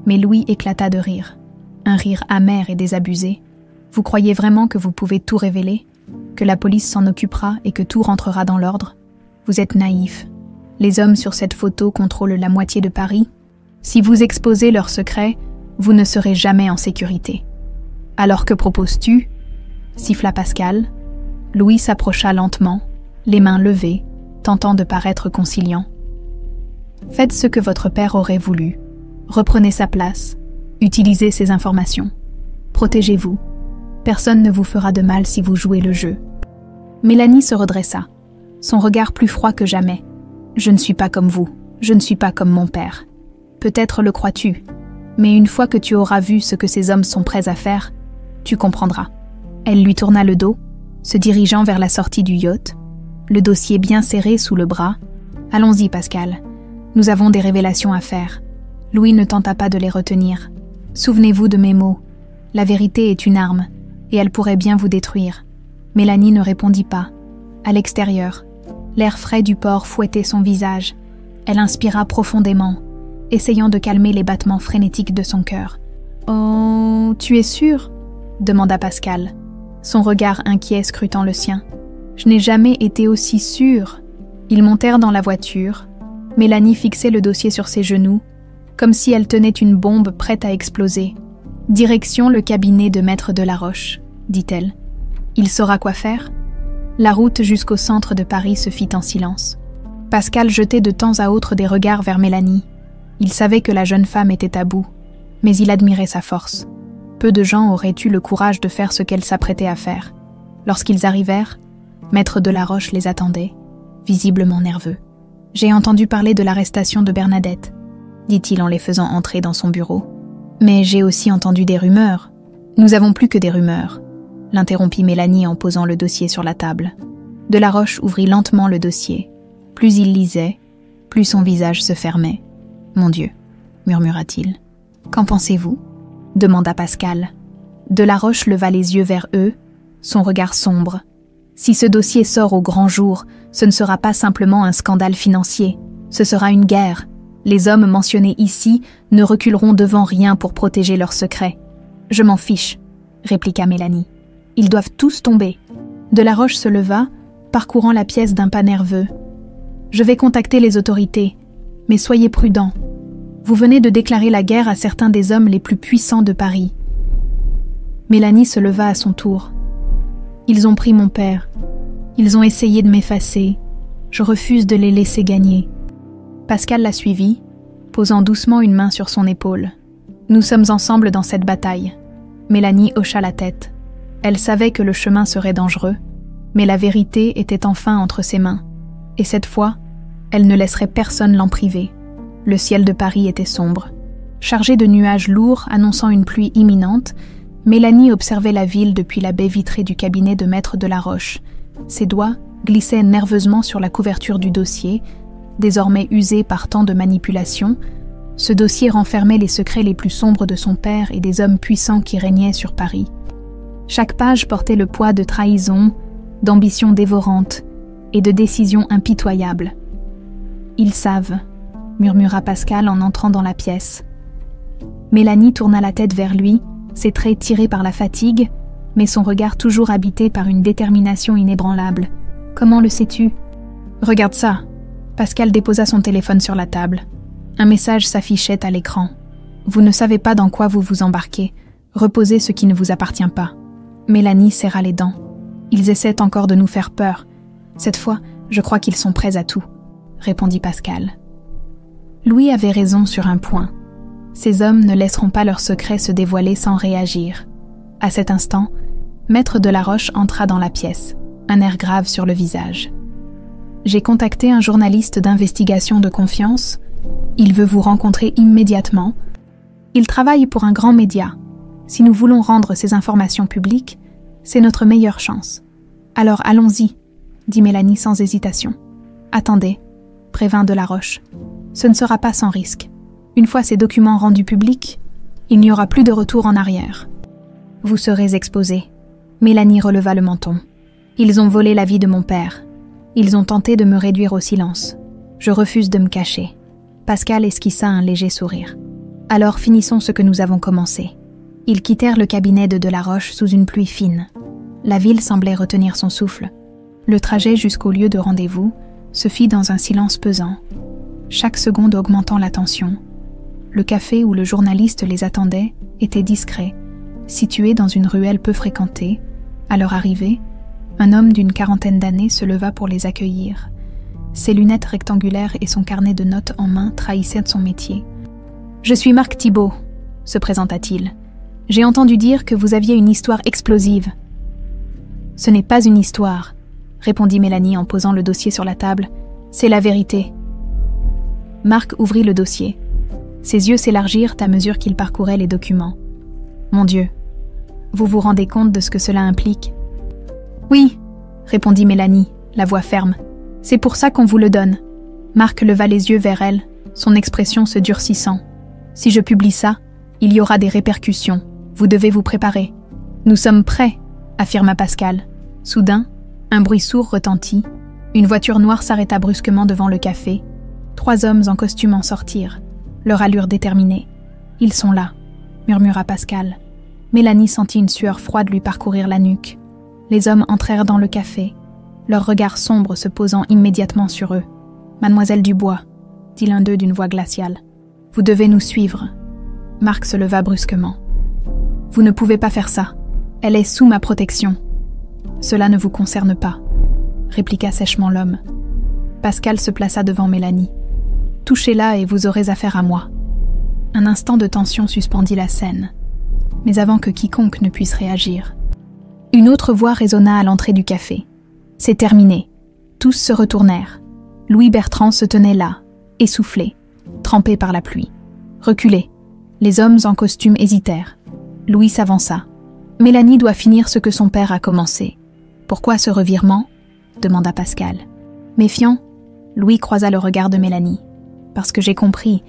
Mais Louis éclata de rire. Un rire amer et désabusé. « Vous croyez vraiment que vous pouvez tout révéler? Que la police s'en occupera et que tout rentrera dans l'ordre? Vous êtes naïf. Les hommes sur cette photo contrôlent la moitié de Paris. Si vous exposez leurs secrets, vous ne serez jamais en sécurité. » « Alors que proposes-tu » siffla Pascal. Louis s'approcha lentement, les mains levées, tentant de paraître conciliant. « Faites ce que votre père aurait voulu. Reprenez sa place. Utilisez ces informations. Protégez-vous. Personne ne vous fera de mal si vous jouez le jeu. » Mélanie se redressa, son regard plus froid que jamais. « Je ne suis pas comme vous. Je ne suis pas comme mon père. Peut-être le crois-tu, mais une fois que tu auras vu ce que ces hommes sont prêts à faire, tu comprendras. » Elle lui tourna le dos, se dirigeant vers la sortie du yacht, le dossier bien serré sous le bras. « Allons-y, Pascal. Nous avons des révélations à faire. » Louis ne tenta pas de les retenir. « Souvenez-vous de mes mots. La vérité est une arme, et elle pourrait bien vous détruire. » Mélanie ne répondit pas. À l'extérieur, l'air frais du port fouettait son visage. Elle inspira profondément, essayant de calmer les battements frénétiques de son cœur. « Oh, tu es sûre ?» demanda Pascal, son regard inquiet scrutant le sien. « Je n'ai jamais été aussi sûre. » Ils montèrent dans la voiture. Mélanie fixait le dossier sur ses genoux, comme si elle tenait une bombe prête à exploser. « Direction le cabinet de Maître Delaroche, » dit-elle. « Il saura quoi faire ?» La route jusqu'au centre de Paris se fit en silence. Pascal jetait de temps à autre des regards vers Mélanie. Il savait que la jeune femme était à bout, mais il admirait sa force. Peu de gens auraient eu le courage de faire ce qu'elle s'apprêtait à faire. Lorsqu'ils arrivèrent, Maître Delaroche les attendait, visiblement nerveux. « J'ai entendu parler de l'arrestation de Bernadette, » dit-il en les faisant entrer dans son bureau. « Mais j'ai aussi entendu des rumeurs. »« Nous avons plus que des rumeurs, » l'interrompit Mélanie en posant le dossier sur la table. Delaroche ouvrit lentement le dossier. Plus il lisait, plus son visage se fermait. Mon Dieu, murmura-t-il. Qu'en pensez-vous? Demanda Pascal. Delaroche leva les yeux vers eux, son regard sombre. Si ce dossier sort au grand jour, ce ne sera pas simplement un scandale financier, ce sera une guerre. Les hommes mentionnés ici ne reculeront devant rien pour protéger leurs secrets. Je m'en fiche, répliqua Mélanie. Ils doivent tous tomber. Delaroche se leva, parcourant la pièce d'un pas nerveux. Je vais contacter les autorités, mais soyez prudents. Vous venez de déclarer la guerre à certains des hommes les plus puissants de Paris. Mélanie se leva à son tour. Ils ont pris mon père. Ils ont essayé de m'effacer. Je refuse de les laisser gagner. Pascal la suivit, posant doucement une main sur son épaule. Nous sommes ensemble dans cette bataille. Mélanie hocha la tête. Elle savait que le chemin serait dangereux, mais la vérité était enfin entre ses mains. Et cette fois, elle ne laisserait personne l'en priver. Le ciel de Paris était sombre. Chargé de nuages lourds annonçant une pluie imminente, Mélanie observait la ville depuis la baie vitrée du cabinet de maître Delaroche. Ses doigts glissaient nerveusement sur la couverture du dossier, désormais usé par tant de manipulations. Ce dossier renfermait les secrets les plus sombres de son père et des hommes puissants qui régnaient sur Paris. Chaque page portait le poids de trahison, d'ambitions dévorantes et de décisions impitoyables. « Ils savent », murmura Pascal en entrant dans la pièce. Mélanie tourna la tête vers lui, ses traits tirés par la fatigue, mais son regard toujours habité par une détermination inébranlable. « Comment le sais-tu ?»« Regarde ça !» Pascal déposa son téléphone sur la table. Un message s'affichait à l'écran. « Vous ne savez pas dans quoi vous vous embarquez. Reposez ce qui ne vous appartient pas. » Mélanie serra les dents. « Ils essaient encore de nous faire peur. Cette fois, je crois qu'ils sont prêts à tout, » répondit Pascal. Louis avait raison sur un point. Ces hommes ne laisseront pas leurs secrets se dévoiler sans réagir. À cet instant, Maître Delaroche entra dans la pièce, un air grave sur le visage. « J'ai contacté un journaliste d'investigation de confiance. Il veut vous rencontrer immédiatement. Il travaille pour un grand média. Si nous voulons rendre ces informations publiques, c'est notre meilleure chance. Alors allons-y, » dit Mélanie sans hésitation. « Attendez, » prévint Delaroche. « Ce ne sera pas sans risque. Une fois ces documents rendus publics, il n'y aura plus de retour en arrière. Vous serez exposé. » Mélanie releva le menton. « Ils ont volé la vie de mon père. Ils ont tenté de me réduire au silence. Je refuse de me cacher. » Pascal esquissa un léger sourire. « Alors finissons ce que nous avons commencé. » Ils quittèrent le cabinet de Delaroche sous une pluie fine. La ville semblait retenir son souffle. Le trajet jusqu'au lieu de rendez-vous se fit dans un silence pesant, chaque seconde augmentant la tension. Le café où le journaliste les attendait était discret, situé dans une ruelle peu fréquentée. À leur arrivée, un homme d'une quarantaine d'années se leva pour les accueillir. Ses lunettes rectangulaires et son carnet de notes en main trahissaient son métier. « Je suis Marc Thibault », se présenta-t-il. « J'ai entendu dire que vous aviez une histoire explosive. »« Ce n'est pas une histoire », répondit Mélanie en posant le dossier sur la table. « C'est la vérité. » Marc ouvrit le dossier. Ses yeux s'élargirent à mesure qu'il parcourait les documents. « Mon Dieu, vous vous rendez compte de ce que cela implique ?»« Oui, » répondit Mélanie, la voix ferme. « C'est pour ça qu'on vous le donne. » Marc leva les yeux vers elle, son expression se durcissant. « Si je publie ça, il y aura des répercussions. Vous devez vous préparer. »« Nous sommes prêts, » affirma Pascal. Soudain, un bruit sourd retentit. Une voiture noire s'arrêta brusquement devant le café. 3 hommes en costume en sortirent, leur allure déterminée. « Ils sont là, » murmura Pascal. Mélanie sentit une sueur froide lui parcourir la nuque. Les hommes entrèrent dans le café, leurs regards sombres se posant immédiatement sur eux. « Mademoiselle Dubois, » dit l'un d'eux d'une voix glaciale. « Vous devez nous suivre. » Marc se leva brusquement. « Vous ne pouvez pas faire ça. Elle est sous ma protection. »« Cela ne vous concerne pas, » répliqua sèchement l'homme. Pascal se plaça devant Mélanie. « Touchez-la et vous aurez affaire à moi. » Un instant de tension suspendit la scène, mais avant que quiconque ne puisse réagir. Une autre voix résonna à l'entrée du café. « C'est terminé. » Tous se retournèrent. Louis Bertrand se tenait là, essoufflé, trempé par la pluie. « Reculez. » Les hommes en costume hésitèrent. Louis s'avança. « Mélanie doit finir ce que son père a commencé. »« Pourquoi ce revirement ?» demanda Pascal. Méfiant, Louis croisa le regard de Mélanie. « Parce que j'ai compris.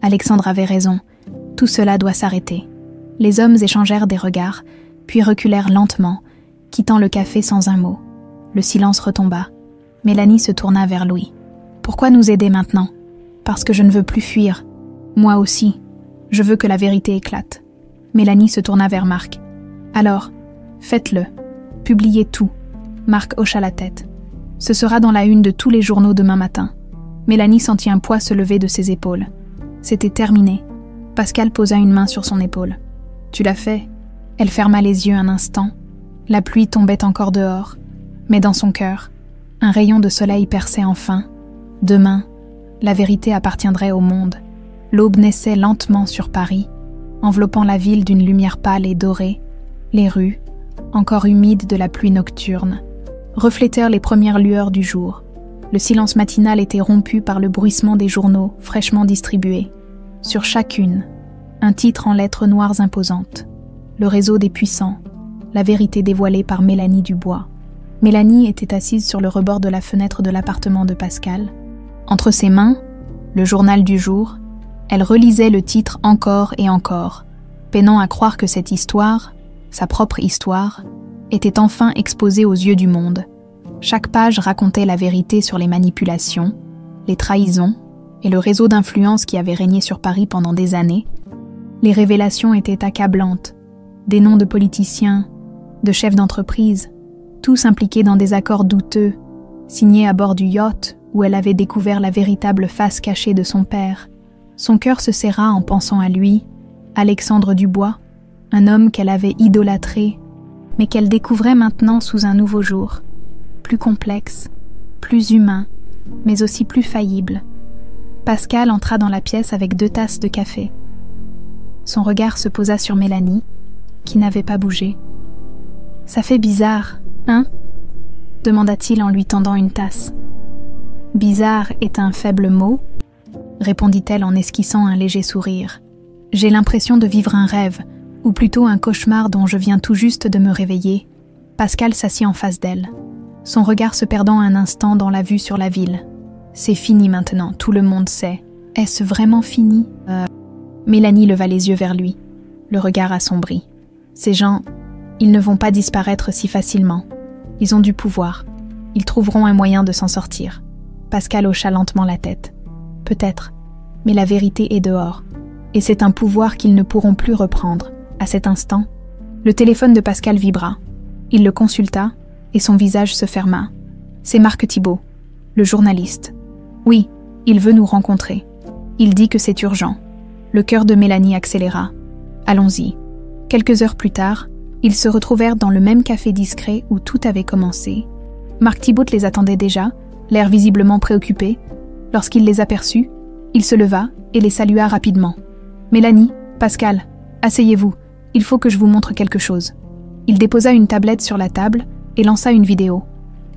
Alexandre avait raison. Tout cela doit s'arrêter. Les hommes échangèrent des regards, puis reculèrent lentement, quittant le café sans un mot. Le silence retomba. Mélanie se tourna vers Louis. « Pourquoi nous aider maintenant ? Parce que je ne veux plus fuir. Moi aussi. Je veux que la vérité éclate. » Mélanie se tourna vers Marc. « Alors, faites-le. Publiez tout. » Marc hocha la tête. « Ce sera dans la une de tous les journaux demain matin. » Mélanie sentit un poids se lever de ses épaules. C'était terminé. Pascal posa une main sur son épaule. « Tu l'as fait ?» Elle ferma les yeux un instant. La pluie tombait encore dehors, mais dans son cœur, un rayon de soleil perçait enfin. Demain, la vérité appartiendrait au monde. L'aube naissait lentement sur Paris, enveloppant la ville d'une lumière pâle et dorée. Les rues, encore humides de la pluie nocturne, reflétèrent les premières lueurs du jour. Le silence matinal était rompu par le bruissement des journaux fraîchement distribués. Sur chacune, un titre en lettres noires imposantes. Le réseau des puissants, la vérité dévoilée par Mélanie Dubois. Mélanie était assise sur le rebord de la fenêtre de l'appartement de Pascal. Entre ses mains, le journal du jour, elle relisait le titre encore et encore, peinant à croire que cette histoire, sa propre histoire, était enfin exposée aux yeux du monde. Chaque page racontait la vérité sur les manipulations, les trahisons et le réseau d'influence qui avait régné sur Paris pendant des années. Les révélations étaient accablantes. Des noms de politiciens, de chefs d'entreprise, tous impliqués dans des accords douteux, signés à bord du yacht où elle avait découvert la véritable face cachée de son père. Son cœur se serra en pensant à lui, Alexandre Dubois, un homme qu'elle avait idolâtré, mais qu'elle découvrait maintenant sous un nouveau jour, plus complexe, plus humain, mais aussi plus faillible. Pascal entra dans la pièce avec 2 tasses de café. Son regard se posa sur Mélanie, qui n'avait pas bougé. « Ça fait bizarre, hein ?» demanda-t-il en lui tendant une tasse. « Bizarre est un faible mot ?» répondit-elle en esquissant un léger sourire. « J'ai l'impression de vivre un rêve, ou plutôt un cauchemar dont je viens tout juste de me réveiller. » Pascal s'assit en face d'elle, son regard se perdant un instant dans la vue sur la ville. « C'est fini maintenant, tout le monde sait. Est-ce vraiment fini ?» Mélanie leva les yeux vers lui, le regard assombri. Ces gens, ils ne vont pas disparaître si facilement. Ils ont du pouvoir. Ils trouveront un moyen de s'en sortir. Pascal hocha lentement la tête. Peut-être, mais la vérité est dehors. Et c'est un pouvoir qu'ils ne pourront plus reprendre. À cet instant, le téléphone de Pascal vibra. Il le consulta et son visage se ferma. C'est Marc Thibault, le journaliste. Oui, il veut nous rencontrer. Il dit que c'est urgent. Le cœur de Mélanie accéléra. Allons-y. Quelques heures plus tard, ils se retrouvèrent dans le même café discret où tout avait commencé. Marc Thibault les attendait déjà, l'air visiblement préoccupé. Lorsqu'il les aperçut, il se leva et les salua rapidement. « Mélanie, Pascal, asseyez-vous, il faut que je vous montre quelque chose. » Il déposa une tablette sur la table et lança une vidéo.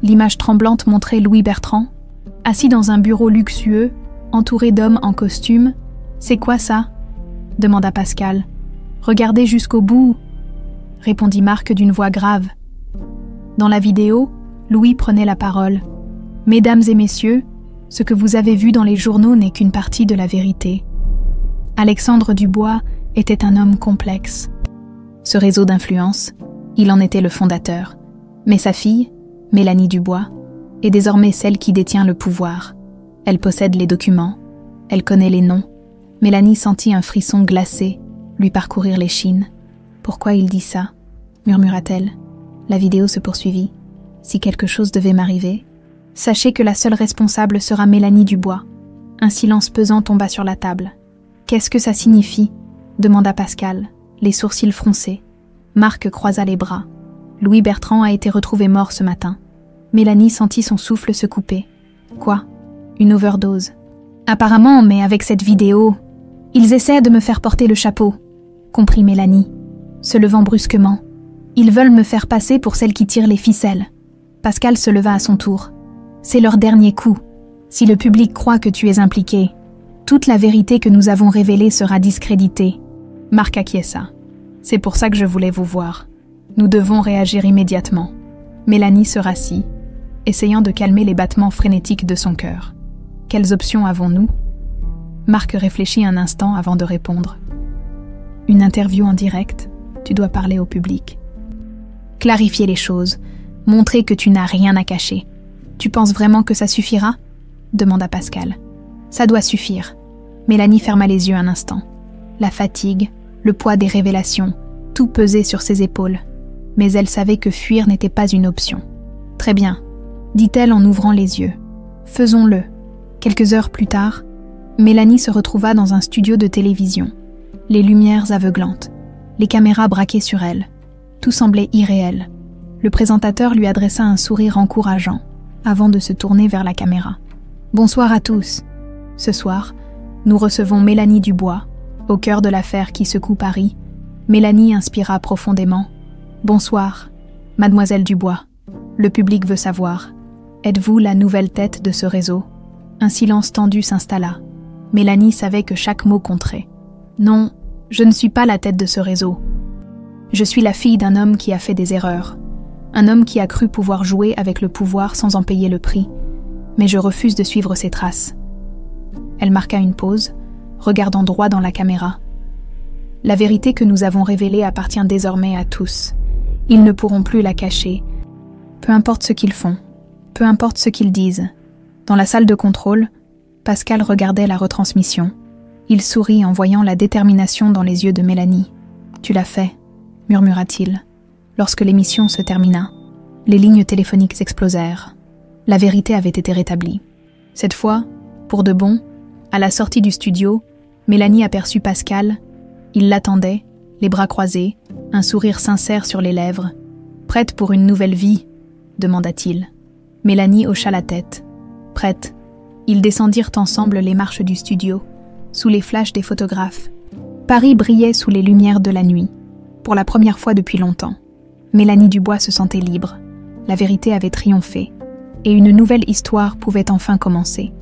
L'image tremblante montrait Louis Bertrand, assis dans un bureau luxueux, entouré d'hommes en costume. « C'est quoi ça ?» demanda Pascal. « Regardez jusqu'au bout !» répondit Marc d'une voix grave. Dans la vidéo, Louis prenait la parole. « Mesdames et messieurs, ce que vous avez vu dans les journaux n'est qu'une partie de la vérité. Alexandre Dubois était un homme complexe. Ce réseau d'influence, il en était le fondateur. Mais sa fille, Mélanie Dubois, est désormais celle qui détient le pouvoir. Elle possède les documents, elle connaît les noms. Mélanie sentit un frisson glacé lui parcourir l'échine. « Pourquoi il dit ça ?» murmura-t-elle. La vidéo se poursuivit. « Si quelque chose devait m'arriver, sachez que la seule responsable sera Mélanie Dubois. » Un silence pesant tomba sur la table. « Qu'est-ce que ça signifie ?» demanda Pascal, les sourcils froncés. Marc croisa les bras. Louis Bertrand a été retrouvé mort ce matin. Mélanie sentit son souffle se couper. « Quoi ? Une overdose ?» Apparemment, mais avec cette vidéo, ils essaient de me faire porter le chapeau, comprit Mélanie, se levant brusquement. Ils veulent me faire passer pour celle qui tire les ficelles. Pascal se leva à son tour. C'est leur dernier coup. Si le public croit que tu es impliqué, toute la vérité que nous avons révélée sera discréditée. Marc acquiesça. C'est pour ça que je voulais vous voir. Nous devons réagir immédiatement. Mélanie se rassit, essayant de calmer les battements frénétiques de son cœur. Quelles options avons-nous ? Marc réfléchit un instant avant de répondre. Une interview en direct, tu dois parler au public. Clarifier les choses, montrer que tu n'as rien à cacher. Tu penses vraiment que ça suffira ? Demanda Pascal. Ça doit suffire. Mélanie ferma les yeux un instant. La fatigue, le poids des révélations, tout pesait sur ses épaules. Mais elle savait que fuir n'était pas une option. Très bien, dit-elle en ouvrant les yeux. Faisons-le. Quelques heures plus tard, Mélanie se retrouva dans un studio de télévision. Les lumières aveuglantes, les caméras braquées sur elle. Tout semblait irréel. Le présentateur lui adressa un sourire encourageant, avant de se tourner vers la caméra. Bonsoir à tous. Ce soir, nous recevons Mélanie Dubois. Au cœur de l'affaire qui secoue Paris, Mélanie inspira profondément. Bonsoir, mademoiselle Dubois. Le public veut savoir. Êtes-vous la nouvelle tête de ce réseau ? Un silence tendu s'installa. Mélanie savait que chaque mot compterait. Non, je ne suis pas la tête de ce réseau. Je suis la fille d'un homme qui a fait des erreurs. Un homme qui a cru pouvoir jouer avec le pouvoir sans en payer le prix. Mais je refuse de suivre ses traces. Elle marqua une pause, regardant droit dans la caméra. La vérité que nous avons révélée appartient désormais à tous. Ils ne pourront plus la cacher. Peu importe ce qu'ils font, peu importe ce qu'ils disent. Dans la salle de contrôle, Pascal regardait la retransmission. Il sourit en voyant la détermination dans les yeux de Mélanie. « Tu l'as fait », murmura-t-il. Lorsque l'émission se termina, les lignes téléphoniques explosèrent. La vérité avait été rétablie. Cette fois, pour de bon, à la sortie du studio, Mélanie aperçut Pascal. Il l'attendait, les bras croisés, un sourire sincère sur les lèvres. « Prête pour une nouvelle vie ?» demanda-t-il. Mélanie hocha la tête. « Prête. » Ils descendirent ensemble les marches du studio, sous les flashs des photographes. Paris brillait sous les lumières de la nuit, pour la première fois depuis longtemps. Mélanie Dubois se sentait libre. La vérité avait triomphé, et une nouvelle histoire pouvait enfin commencer.